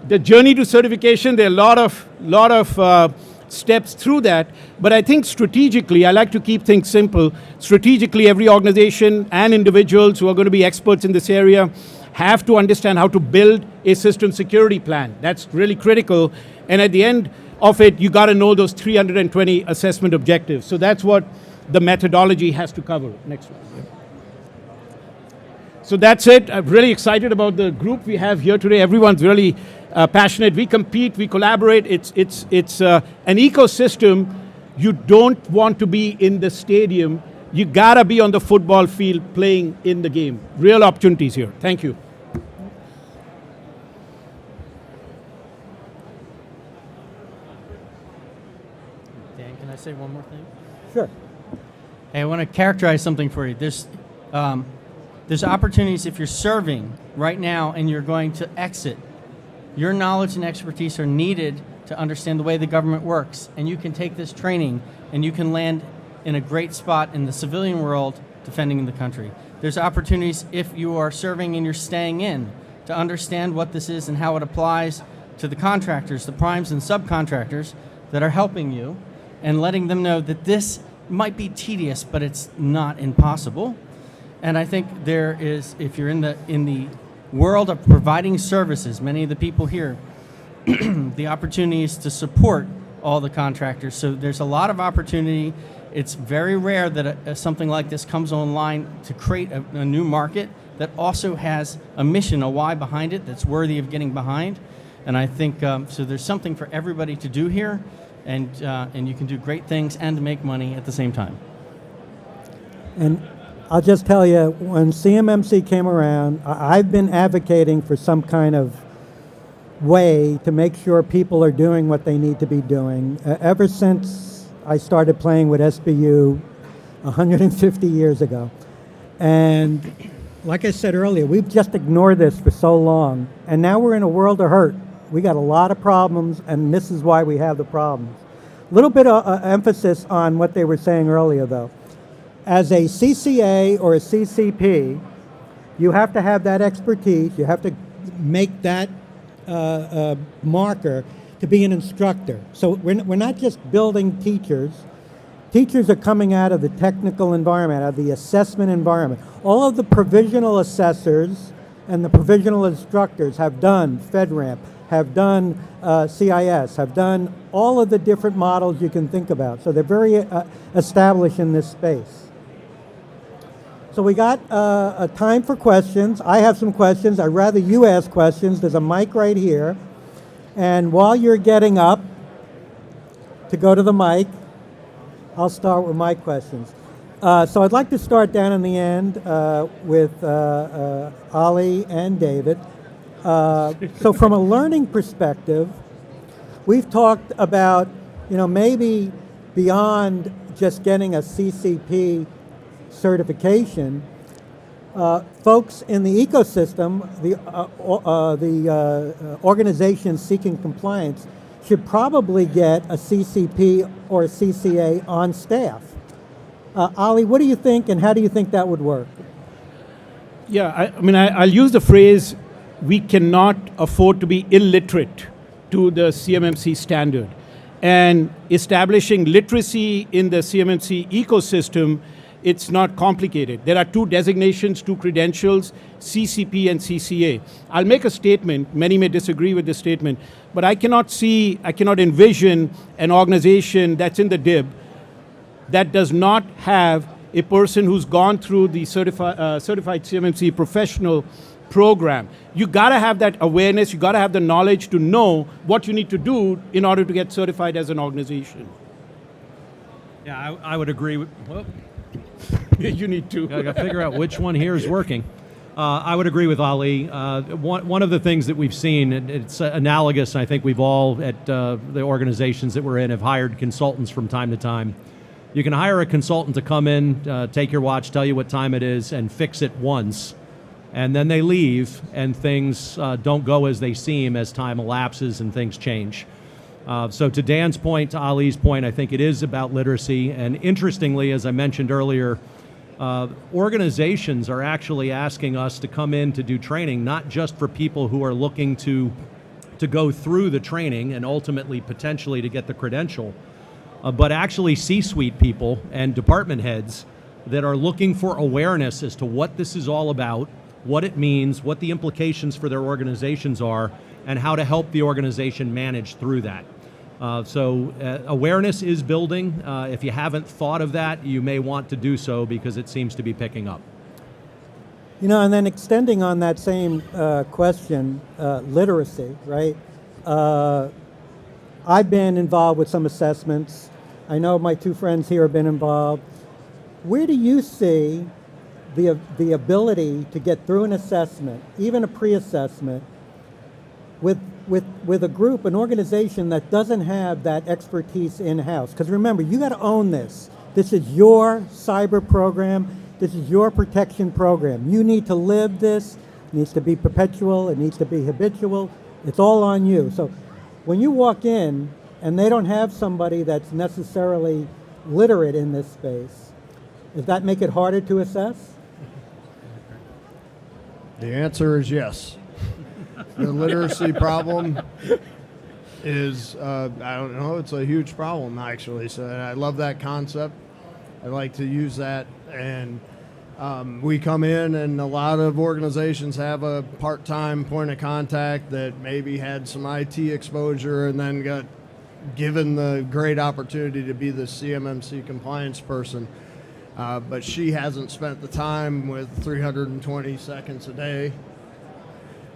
the journey to certification, there are a lot of steps through that, but I think strategically, I like to keep things simple. Strategically, every organization and individuals who are going to be experts in this area have to understand how to build a system security plan. That's really critical. And at the end of it, you got to know those 320 assessment objectives. So that's what the methodology has to cover. Next one. So that's it. I'm really excited about the group we have here today. Everyone's really passionate. We compete, we collaborate. It's an ecosystem. You don't want to be in the stadium. You gotta be on the football field playing in the game. Real opportunities here. Thank you. Dan, can I say one more thing? Sure. Hey, I want to characterize something for you. There's opportunities if you're serving right now and you're going to exit. Your knowledge and expertise are needed to understand the way the government works, and you can take this training and you can land in a great spot in the civilian world defending the country. There's opportunities if you are serving and you're staying in to understand what this is and how it applies to the contractors, the primes and subcontractors that are helping you, and letting them know that this might be tedious, but it's not impossible. And I think there is, if you're in the world of providing services, many of the people here, the opportunity is to support all the contractors. So there's a lot of opportunity. It's very rare that something like this comes online to create a new market that also has a mission, a why behind it that's worthy of getting behind. And I think, so there's something for everybody to do here, and you can do great things and make money at the same time. And I'll just tell you, when CMMC came around, I've been advocating for some kind of way to make sure people are doing what they need to be doing. Ever since I started playing with SBU 150 years ago. And like I said earlier, we've just ignored this for so long. And now we're in a world of hurt. We got a lot of problems, and this is why we have the problems. A little bit of emphasis on what they were saying earlier, though. As a CCA or a CCP, you have to have that expertise. You have to make that marker to be an instructor. So we're not just building teachers. Teachers are coming out of the technical environment, out of the assessment environment. All of the provisional assessors and the provisional instructors have done FedRAMP, have done CIS, have done all of the different models you can think about. So they're very established in this space. So we got a time for questions. I have some questions. I'd rather you ask questions. There's a mic right here. And while you're getting up to go to the mic, I'll start with my questions. So I'd like to start down in the end with Ali and David. So from a learning perspective, we've talked about, maybe beyond just getting a CCP certification, folks in the ecosystem, the organizations seeking compliance should probably get a CCP or a CCA on staff. Ali, what do you think, and how do you think that would work? Yeah, I'll use the phrase, we cannot afford to be illiterate to the CMMC standard. And establishing literacy in the CMMC ecosystem, it's not complicated. There are two designations, two credentials, CCP and CCA. I'll make a statement. Many may disagree with this statement, but I cannot envision an organization that's in the DIB that does not have a person who's gone through the certified CMMC professional program. You gotta have that awareness, you gotta have the knowledge to know what you need to do in order to get certified as an organization. Yeah, I would agree with. Well, You need to. I got to figure out which one here is working. I would agree with Ali. One of the things that we've seen, and it's analogous, I think we've all at the organizations that we're in have hired consultants from time to time. You can hire a consultant to come in, take your watch, tell you what time it is, and fix it once. And then they leave, and things don't go as they seem as time elapses and things change. So to Dan's point, to Ali's point, I think it is about literacy. And interestingly, as I mentioned earlier, organizations are actually asking us to come in to do training, not just for people who are looking to go through the training and ultimately potentially to get the credential, but actually C-suite people and department heads that are looking for awareness as to what this is all about, what it means, what the implications for their organizations are, and how to help the organization manage through that. So awareness is building. If you haven't thought of that, you may want to do so because it seems to be picking up. You know, and then extending on that same question, literacy, right? I've been involved with some assessments. I know my two friends here have been involved. Where do you see the ability to get through an assessment, even a pre-assessment, with a group, an organization that doesn't have that expertise in-house? Because remember, you got to own this. This is your cyber program. This is your protection program. You need to live this. It needs to be perpetual. It needs to be habitual. It's all on you. So when you walk in and they don't have somebody that's necessarily literate in this space, does that make it harder to assess? The answer is yes. The literacy problem is, I don't know, it's a huge problem, actually. So I love that concept. I like to use that. And we come in, and a lot of organizations have a part-time point of contact that maybe had some IT exposure and then got given the great opportunity to be the CMMC compliance person. But she hasn't spent the time with 320 seconds a day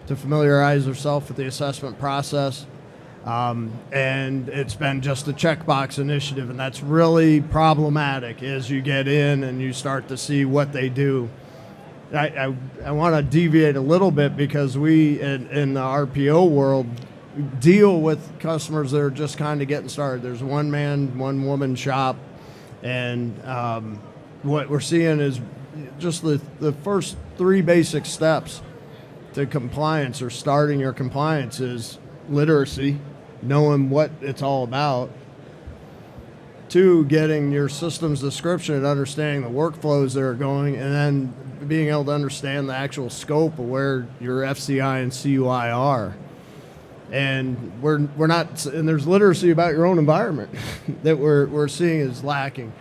to familiarize herself with the assessment process. And it's been just a checkbox initiative, and that's really problematic as you get in and you start to see what they do. I want to deviate a little bit because we, in the RPO world, deal with customers that are just kind of getting started. There's one man, one woman shop, and what we're seeing is just the first three basic steps to compliance or starting your compliance is literacy, knowing what it's all about. 2, getting your system's description and understanding the workflows that are going, and then being able to understand the actual scope of where your FCI and CUI are. And we're not, and there's literacy about your own environment that we're seeing is lacking.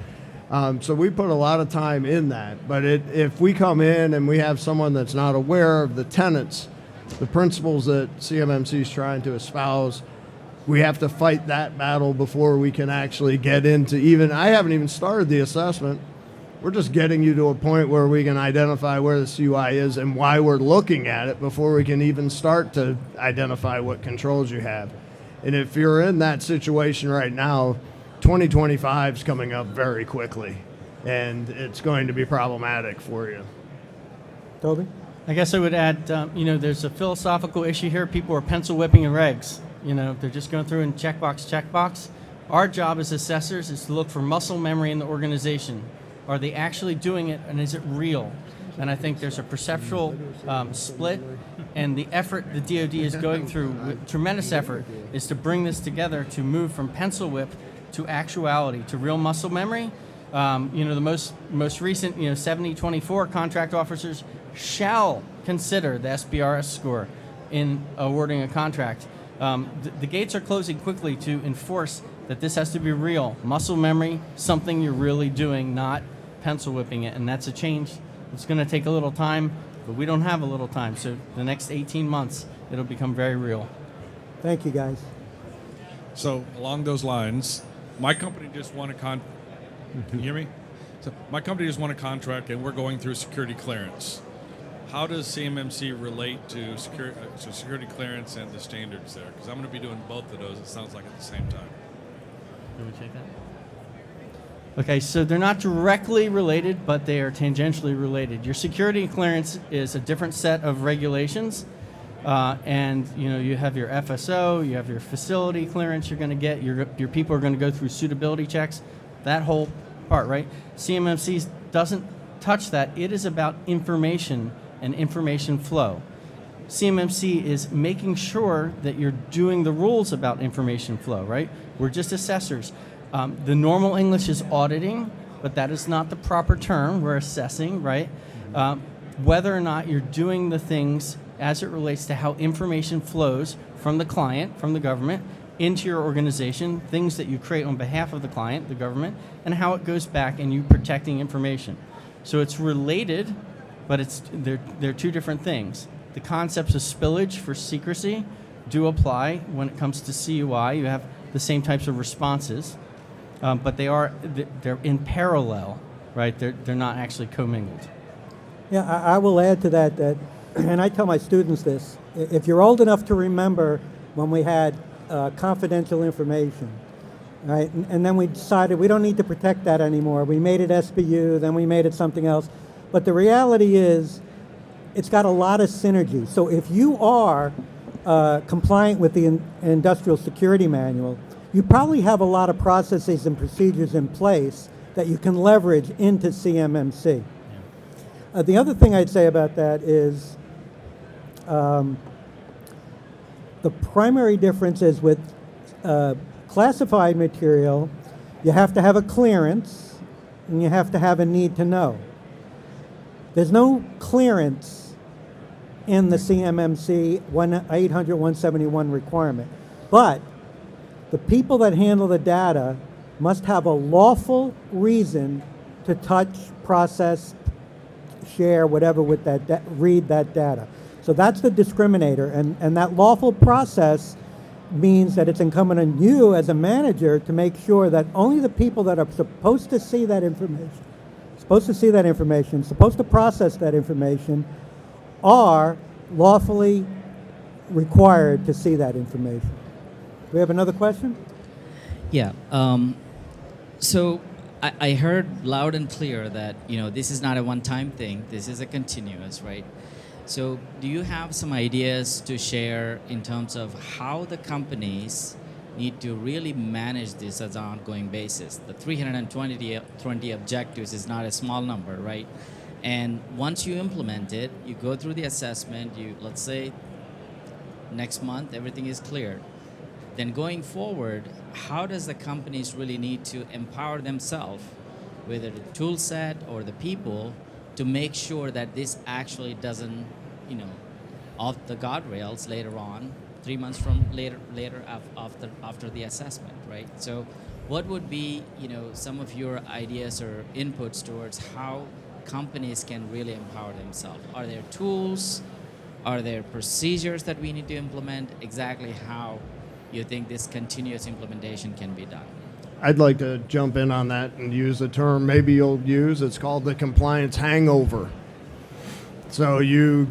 So we put a lot of time in that. But if we come in and we have someone that's not aware of the tenets, the principles that CMMC is trying to espouse, we have to fight that battle before we can actually get into I haven't even started the assessment. We're just getting you to a point where we can identify where the CUI is and why we're looking at it before we can even start to identify what controls you have. And if you're in that situation right now, 2025 is coming up very quickly, and it's going to be problematic for you. Toby? I guess I would add, there's a philosophical issue here. People are pencil whipping in regs. They're just going through and checkbox. Our job as assessors is to look for muscle memory in the organization. Are they actually doing it, and is it real? And I think there's a perceptual split, and the effort the DoD is going through, with tremendous effort, is to bring this together to move from pencil whip to actuality, to real muscle memory. The most recent, 7024 contract officers shall consider the SBRS score in awarding a contract. The gates are closing quickly to enforce that this has to be real. Muscle memory, something you're really doing, not pencil whipping it. And that's a change. It's going to take a little time, but we don't have a little time. So the next 18 months, it'll become very real. Thank you, guys. So along those lines, my company just won a Can you hear me? So my company just won a contract, and we're going through security clearance. How does CMMC relate to security clearance and the standards there? Because I'm going to be doing both of those, it sounds like, at the same time. Can we take that? Okay, so they're not directly related, but they are tangentially related. Your security clearance is a different set of regulations, and you have your FSO, you have your facility clearance. You're going to get your people are going to go through suitability checks, that whole part, right? CMMC doesn't touch that. It is about information and information flow. CMMC is making sure that you're doing the rules about information flow, right? We're just assessors. The normal English is auditing, but that is not the proper term. We're assessing, right? Whether or not you're doing the things as it relates to how information flows from the client, from the government, into your organization, things that you create on behalf of the client, the government, and how it goes back and you protecting information. So it's related, but they're two different things. The concepts of spillage for secrecy do apply when it comes to CUI. You have the same types of responses. But they're in parallel, right? They're not actually commingled. Yeah, I will add to that, and I tell my students this, if you're old enough to remember when we had confidential information, right? And then we decided we don't need to protect that anymore. We made it SBU, then we made it something else. But the reality is, it's got a lot of synergy. So if you are compliant with the Industrial Security Manual, you probably have a lot of processes and procedures in place that you can leverage into CMMC. Yeah. The other thing I'd say about that is the primary difference is with classified material, you have to have a clearance and you have to have a need to know. There's no clearance in the CMMC 800-171 requirement, but the people that handle the data must have a lawful reason to touch, process, share, whatever with that, read that data. So that's the discriminator, and that lawful process means that it's incumbent on you as a manager to make sure that only the people that are supposed to see that information, supposed to process that information, are lawfully required to see that information. Do we have another question? Yeah. So I heard loud and clear that this is not a one-time thing. This is a continuous, right? So do you have some ideas to share in terms of how the companies need to really manage this as an ongoing basis? The 320 objectives is not a small number, right? And once you implement it, you go through the assessment. Let's say next month everything is cleared. Then going forward, how does the companies really need to empower themselves, whether the tool set or the people, to make sure that this actually doesn't, off the guardrails later on, 3 months from later after the assessment, right? So what would be, some of your ideas or inputs towards how companies can really empower themselves? Are there tools? Are there procedures that we need to implement? Exactly how you think this continuous implementation can be done? I'd like to jump in on that and use a term maybe you'll use. It's called the compliance hangover. So you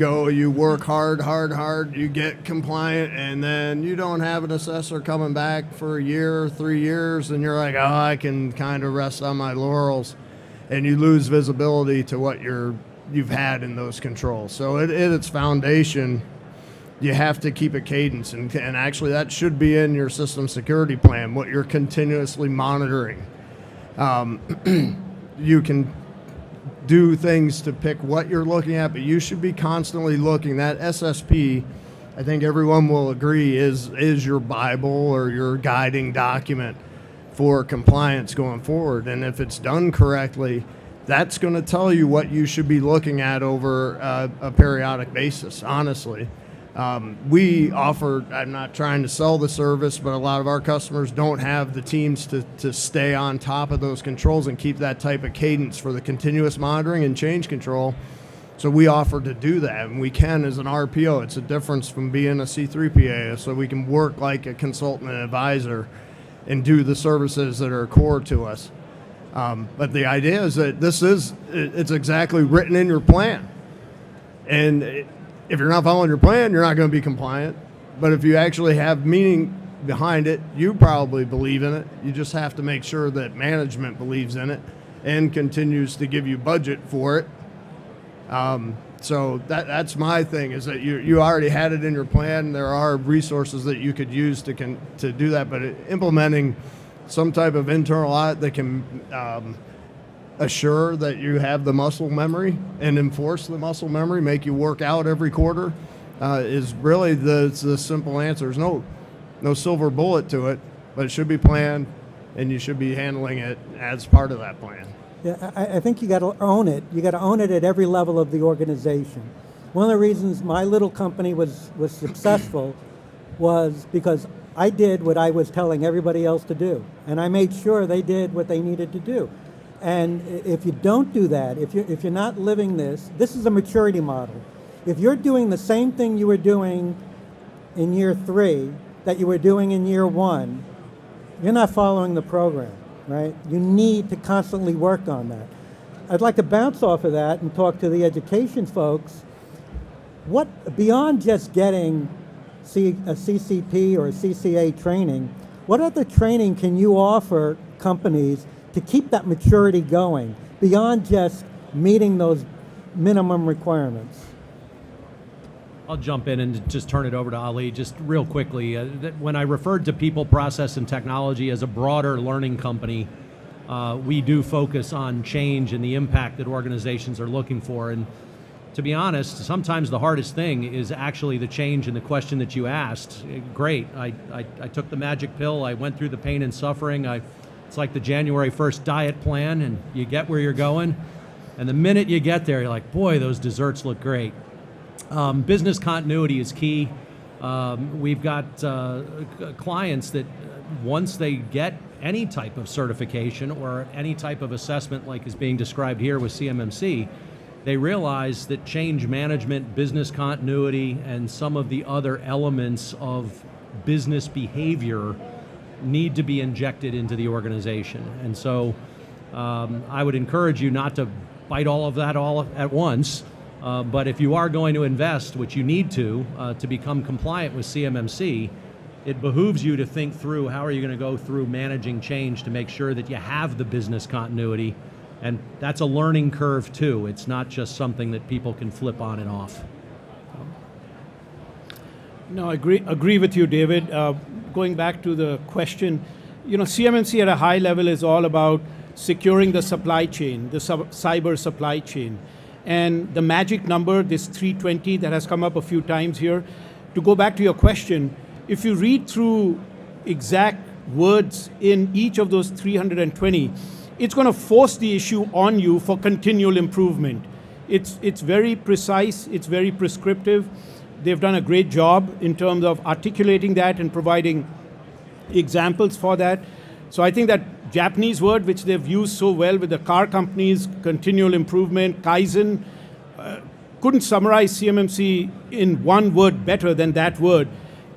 work hard, you get compliant, and then you don't have an assessor coming back for a year, 3 years, and you're like, oh, I can kind of rest on my laurels, and you lose visibility to what you've had in those controls. So at its foundation, you have to keep a cadence, and actually that should be in your system security plan, what you're continuously monitoring. You can do things to pick what you're looking at, but you should be constantly looking. That SSP, I think everyone will agree, is your Bible or your guiding document for compliance going forward. And if it's done correctly, that's going to tell you what you should be looking at over a periodic basis, honestly. We offer, I'm not trying to sell the service, but a lot of our customers don't have the teams to stay on top of those controls and keep that type of cadence for the continuous monitoring and change control. So we offer to do that, and we can as an RPO. It's a difference from being a C3PA, so we can work like a consultant and advisor and do the services that are core to us. But the idea is that it's exactly written in your plan. And if you're not following your plan, you're not going to be compliant. But if you actually have behind it. You probably believe in it. You just have to make sure that management believes in it and continues to give you budget for it. So that's my thing, is that you already had it in your plan. There are resources that you could use to do that, but implementing some type of internal audit that can assure that you have the muscle memory and enforce the muscle memory, make you work out every quarter, is really the simple answer. There's no silver bullet to it, but it should be planned, and you should be handling it as part of that plan. Yeah, I think you got to own it. You got to own it at every level of the organization. One of the reasons my little company was successful was because I did what I was telling everybody else to do, and I made sure they did what they needed to do. And if you don't do that, if you're not living this is a maturity model. If you're doing the same thing you were doing in year 3 that you were doing in year 1, you're not following the program. Right? You need to constantly work on that. I'd like to bounce off of that and talk to the education folks. What, beyond just getting a CCP or a CCA training, what other training can you offer companies to keep that maturity going beyond just meeting those minimum requirements? I'll jump in and just turn it over to Ali just real quickly. When I referred to people, process, and technology as a broader learning company, we do focus on change and the impact that organizations are looking for. And to be honest, sometimes the hardest thing is actually the change in the question that you asked. Great, I took the magic pill, I went through the pain and suffering. It's like the January 1st diet plan, and you get where you're going. And the minute you get there, you're like, boy, those desserts look great. Business continuity is key. We've got clients that once they get any type of certification or any type of assessment like is being described here with CMMC, they realize that change management, business continuity, and some of the other elements of business behavior need to be injected into the organization. And so I would encourage you not to bite all of that all at once. But if you are going to invest, which you need to become compliant with CMMC, it behooves you to think through how are you going to go through managing change to make sure that you have the business continuity. And that's a learning curve too. It's not just something that people can flip on and off. No, I agree with you, David. Going back to the question, CMMC at a high level is all about securing the supply chain, the cyber supply chain. And the magic number, this 320 that has come up a few times here, to go back to your question, if you read through exact words in each of those 320, it's going to force the issue on you for continual improvement. It's very precise, it's very prescriptive. They've done a great job in terms of articulating that and providing examples for that. So I think that Japanese word, which they've used so well with the car companies, continual improvement, Kaizen, couldn't summarize CMMC in one word better than that word.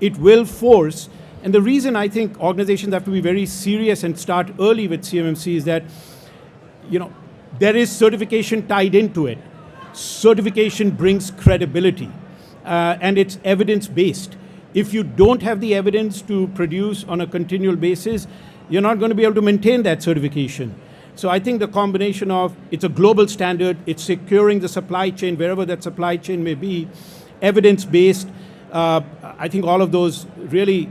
It will force, and the reason I think organizations have to be very serious and start early with CMMC is that, there is certification tied into it. Certification brings credibility, and it's evidence-based. If you don't have the evidence to produce on a continual basis, you're not going to be able to maintain that certification. So I think the combination of it's a global standard, it's securing the supply chain, wherever that supply chain may be, evidence-based, I think all of those really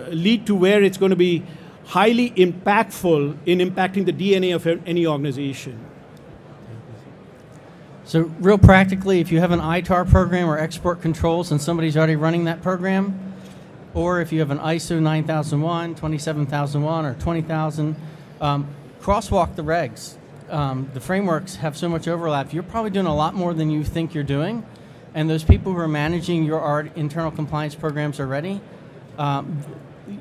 lead to where it's going to be highly impactful in impacting the DNA of any organization. So real practically, if you have an ITAR program or export controls and somebody's already running that program, or if you have an ISO 9001, 27001, or 20000, crosswalk the regs. The frameworks have so much overlap. You're probably doing a lot more than you think you're doing. And those people who are managing your internal compliance programs already,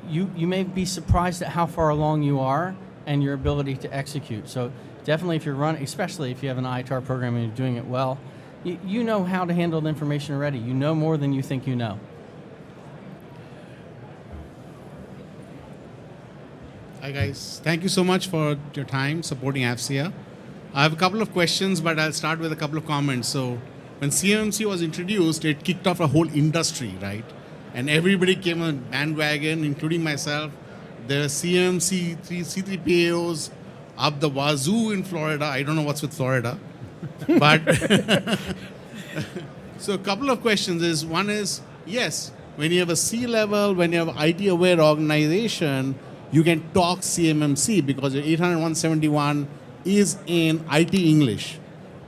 you may be surprised at how far along you are and your ability to execute. So definitely if you're running, especially if you have an ITAR program and you're doing it well, you know how to handle the information already. You know more than you think you know. Hi guys, thank you so much for your time supporting AFCIA. I have a couple of questions, but I'll start with a couple of comments. So when CMMC was introduced, it kicked off a whole industry, right? and everybody came on bandwagon, including myself. There are CMMC C3PAOs up the wazoo in Florida. I don't know what's with Florida, but so a couple of questions is, one is, yes, when you have a C-level, when you have IT-aware organization, you can talk CMMC because your 800-171 is in IT English.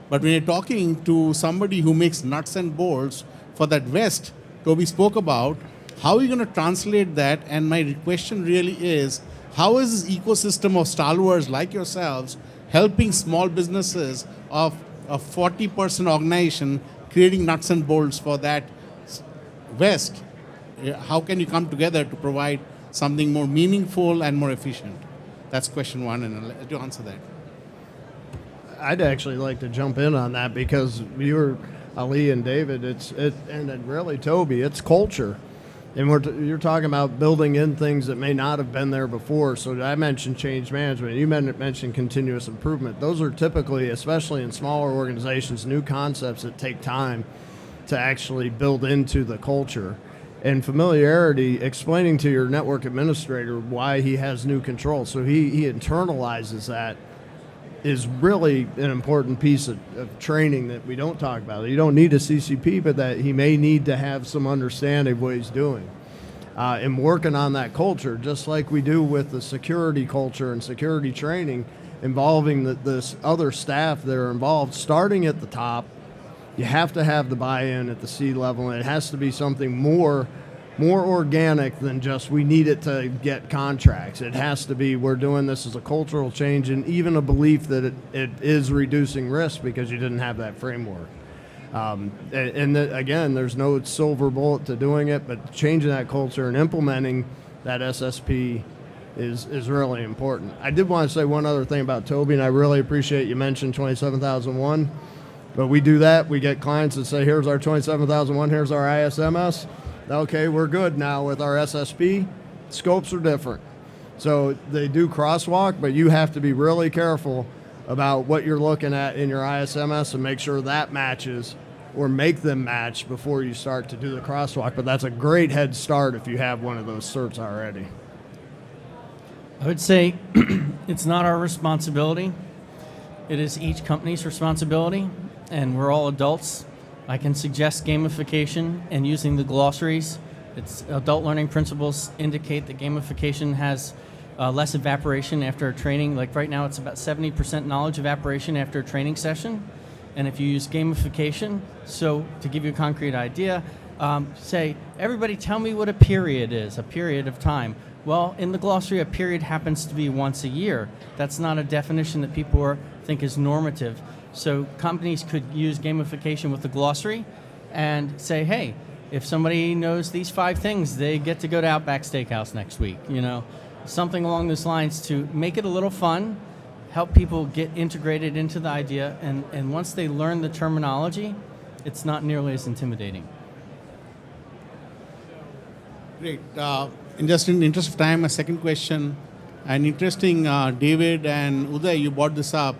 But when you're talking to somebody who makes nuts and bolts for that vest Toby spoke about, how are you going to translate that? And my question really is, how is this ecosystem of stalwarts like yourselves helping small businesses of a 40-person organization creating nuts and bolts for that vest? How can you come together to provide something more meaningful and more efficient? That's question one, and I'll let you answer that. I'd actually like to jump in on that because you're Ali and David. And really Toby. It's culture, and you're talking about building in things that may not have been there before. So I mentioned change management. You mentioned continuous improvement. Those are typically, especially in smaller organizations, new concepts that take time to actually build into the culture. And familiarity, explaining to your network administrator why he has new control, so he internalizes that, is really an important piece of training that we don't talk about. You don't need a CCP, but that he may need to have some understanding of what he's doing. And working on that culture, just like we do with the security culture and security training, involving the other staff that are involved, starting at the top. You have to have the buy-in at the C level, and it has to be something more organic than just we need it to get contracts. It has to be we're doing this as a cultural change, and even a belief that it is reducing risk because you didn't have that framework. Again, there's no silver bullet to doing it, but changing that culture and implementing that SSP is really important. I did want to say one other thing about Toby, and I really appreciate you mentioned 27001. But we do that. We get clients that say, here's our 27001, here's our ISMS. Okay, we're good now with our SSP. Scopes are different. So they do crosswalk, but you have to be really careful about what you're looking at in your ISMS and make sure that matches or make them match before you start to do the crosswalk. But that's a great head start if you have one of those certs already. I would say it's not our responsibility. It is each company's responsibility, and we're all adults. I can suggest gamification and using the glossaries. It's adult learning principles indicate that gamification has less evaporation after a training. Like right now, it's about 70% knowledge evaporation after a training session. And if you use gamification, so to give you a concrete idea, say, everybody tell me what a period is, a period of time. Well, in the glossary, a period happens to be once a year. That's not a definition that people think is normative. So companies could use gamification with the glossary and say, hey, if somebody knows these 5 things, they get to go to Outback Steakhouse next week. Something along those lines to make it a little fun, help people get integrated into the idea, and once they learn the terminology, it's not nearly as intimidating. Great. In the interest of time, a second question. An interesting, David and Uday, you brought this up,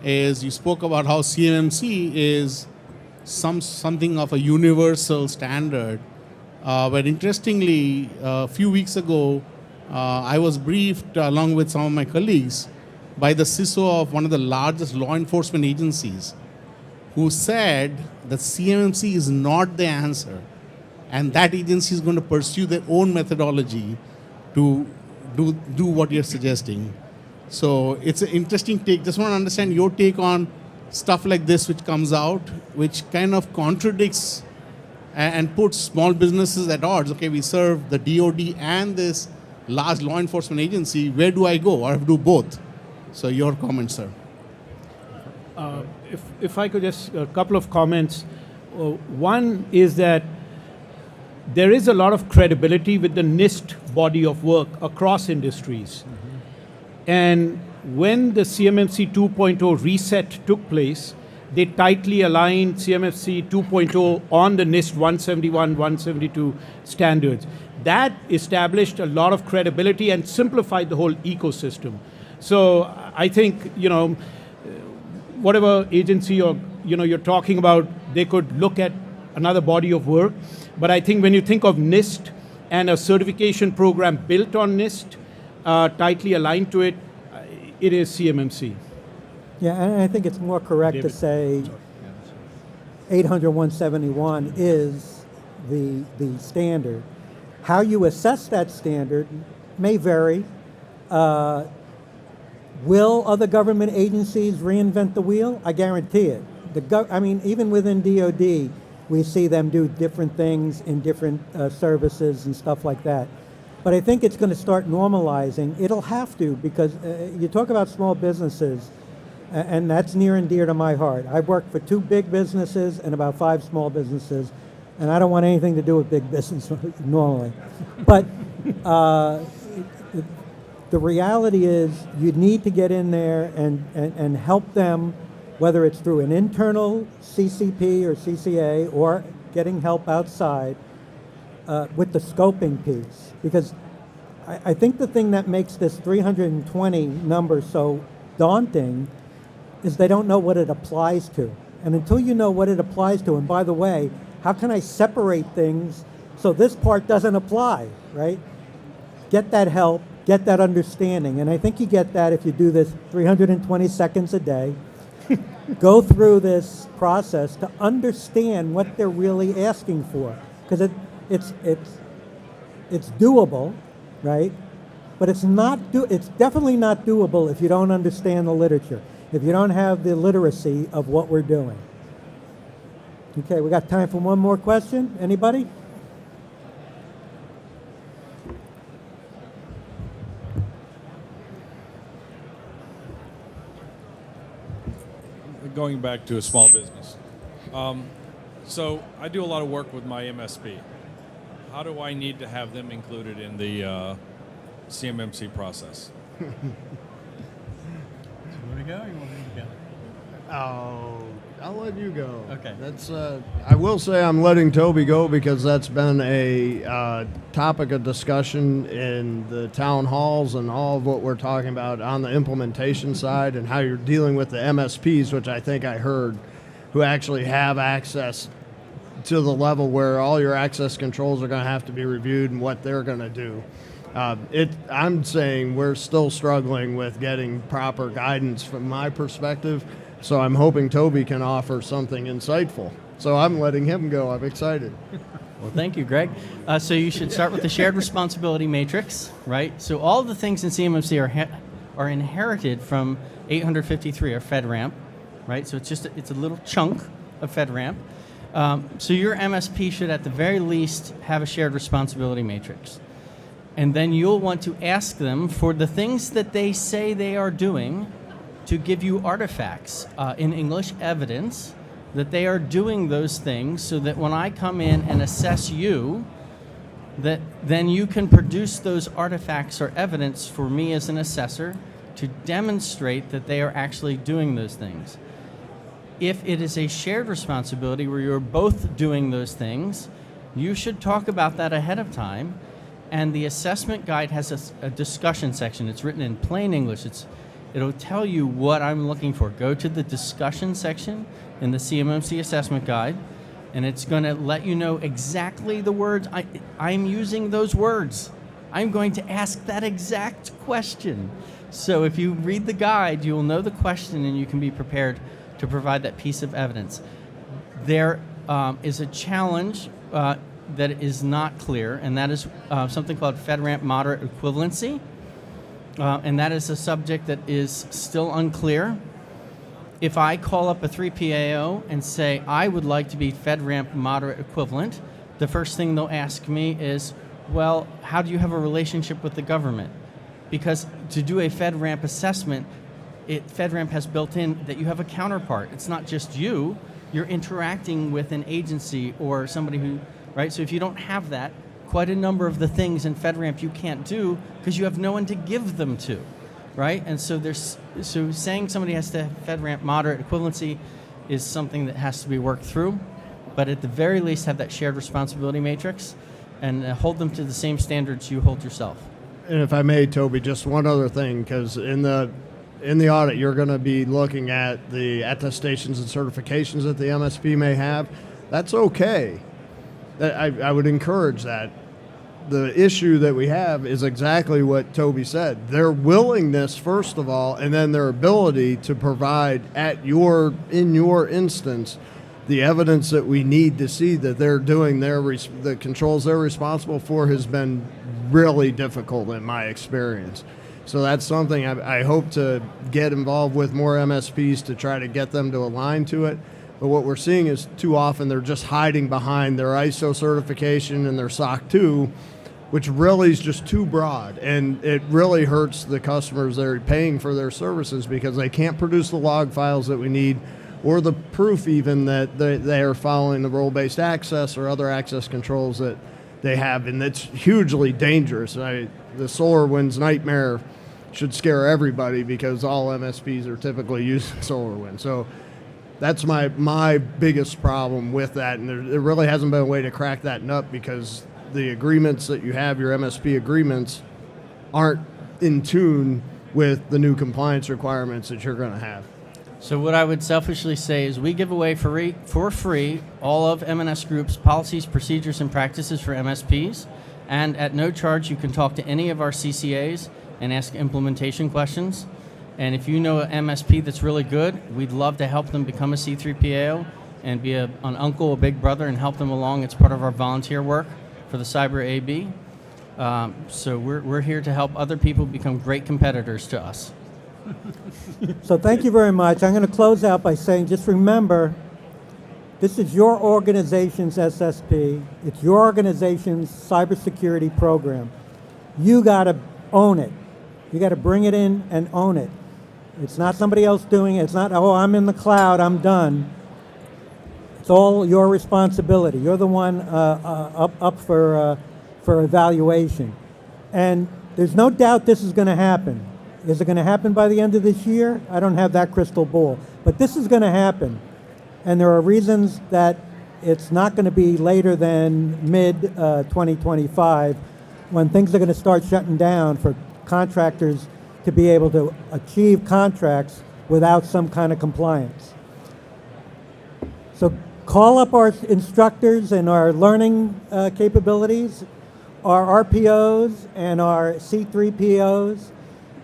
is you spoke about how CMMC is something of a universal standard. But interestingly, a few weeks ago, I was briefed along with some of my colleagues by the CISO of one of the largest law enforcement agencies, who said that CMMC is not the answer, and that agency is going to pursue their own methodology to do what you're suggesting. So it's an interesting take. Just want to understand your take on stuff like this which comes out, which kind of contradicts and puts small businesses at odds. Okay, we serve the DOD and this large law enforcement agency. Where do I go? Or do both? So your comments, sir. If I could just, a couple of comments. One is that there is a lot of credibility with the NIST body of work across industries. And when the CMMC 2.0 reset took place, they tightly aligned CMMC 2.0 on the NIST 171, 172 standards. That established a lot of credibility and simplified the whole ecosystem. So I think, whatever agency you're talking about, they could look at another body of work. But I think when you think of NIST and a certification program built on NIST, tightly aligned to it, it is CMMC. Yeah, and I think it's more correct to say 800-171 is the standard. How you assess that standard may vary. Will other government agencies reinvent the wheel? I guarantee it. Even within DoD, we see them do different things in different services and stuff like that. But I think it's going to start normalizing. It'll have to, because you talk about small businesses, and that's near and dear to my heart. I've worked for 2 big businesses and about 5 small businesses, and I don't want anything to do with big business normally. But the reality is you need to get in there and help them, whether it's through an internal CCP or CCA or getting help outside with the scoping piece. Because I think the thing that makes this 320 number so daunting is they don't know what it applies to. And until you know what it applies to, and by the way, how can I separate things so this part doesn't apply, right? Get that help, get that understanding. And I think you get that if you do this 320 seconds a day, go through this process to understand what they're really asking for. Because it's doable, right? But it's definitely not doable if you don't understand the literature, if you don't have the literacy of what we're doing. Okay, we got time for one more question. Anybody? Going back to a small business. So I do a lot of work with my MSP. How do I need to have them included in the CMMC process? You want to go or you want me to go? Oh, I'll let you go. Okay. That's. I will say I'm letting Toby go because that's been a topic of discussion in the town halls and all of what we're talking about on the implementation side and how you're dealing with the MSPs, which I think I heard, who actually have access to the level where all your access controls are going to have to be reviewed and what they're going to do. I'm saying we're still struggling with getting proper guidance from my perspective, so I'm hoping Toby can offer something insightful. So I'm letting him go. I'm excited. Well, thank you, Greg. So you should start with the shared responsibility matrix, right? So all of the things in CMMC are inherited from 853 or FedRAMP, right? So it's a little chunk of FedRAMP. So your MSP should at the very least have a shared responsibility matrix. And then you'll want to ask them for the things that they say they are doing to give you artifacts, in English, evidence that they are doing those things so that when I come in and assess you, that then you can produce those artifacts or evidence for me as an assessor to demonstrate that they are actually doing those things. If it is a shared responsibility where you're both doing those things, you should talk about that ahead of time. And the assessment guide has a discussion section. It's written in plain English. It'll tell you what I'm looking for. Go to the discussion section in the CMMC assessment guide, and it's going to let you know exactly the words. I'm using those words. I'm going to ask that exact question. So if you read the guide, you will know the question, and you can be prepared to provide that piece of evidence. There is a challenge that is not clear, and that is something called FedRAMP moderate equivalency. And that is a subject that is still unclear. If I call up a 3PAO and say, I would like to be FedRAMP moderate equivalent, the first thing they'll ask me is, well, how do you have a relationship with the government? Because to do a FedRAMP assessment, FedRAMP has built in that you have a counterpart. It's not just you. You're interacting with an agency or somebody who, right? So if you don't have that, quite a number of the things in FedRAMP you can't do because you have no one to give them to, right? And so saying somebody has to have FedRAMP moderate equivalency is something that has to be worked through, but at the very least have that shared responsibility matrix and hold them to the same standards you hold yourself. And if I may, Toby, just one other thing, because in the audit, you're going to be looking at the attestations and certifications that the MSP may have. That's okay. I would encourage that. The issue that we have is exactly what Toby said. Their willingness, first of all, and then their ability to provide in your instance the evidence that we need to see that they're doing the controls they're responsible for has been really difficult in my experience. So that's something I hope to get involved with more MSPs to try to get them to align to it. But what we're seeing is too often they're just hiding behind their ISO certification and their SOC 2, which really is just too broad. And it really hurts the customers that are paying for their services because they can't produce the log files that we need or the proof even that they are following the role-based access or other access controls that they have. And it's hugely dangerous. The SolarWinds nightmare should scare everybody because all MSPs are typically using SolarWinds. So that's my biggest problem with that. And there really hasn't been a way to crack that nut because the agreements that you have, your MSP agreements, aren't in tune with the new compliance requirements that you're going to have. So what I would selfishly say is we give away for free all of M&S Group's policies, procedures, and practices for MSPs. And at no charge, you can talk to any of our CCAs and ask implementation questions. And if you know an MSP that's really good, we'd love to help them become a C3PAO and be an uncle, a big brother, and help them along. It's part of our volunteer work for the Cyber AB. So we're here to help other people become great competitors to us. So thank you very much. I'm going to close out by saying, just remember, this is your organization's SSP. It's your organization's cybersecurity program. You got to own it. You got to bring it in and own it. It's not somebody else doing it. It's not, oh, I'm in the cloud, I'm done. It's all your responsibility. You're the one up for evaluation. And there's no doubt this is going to happen. Is it going to happen by the end of this year? I don't have that crystal ball. But this is going to happen. And there are reasons that it's not going to be later than mid-2025 when things are going to start shutting down for contractors to be able to achieve contracts without some kind of compliance. So call up our instructors and our learning capabilities, our RPOs and our C3POs.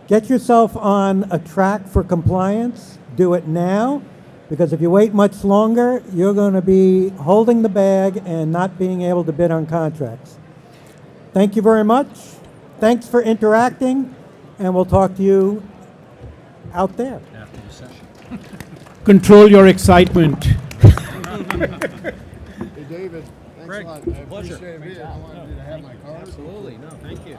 Get yourself on a track for compliance. Do it now, because if you wait much longer, you're going to be holding the bag and not being able to bid on contracts. Thank you very much. Thanks for interacting, and we'll talk to you out there. After the session. Control your excitement. Hey, David, thanks a lot. I Pleasure. appreciate it. I wanted you to have my card. Absolutely. No, thank you.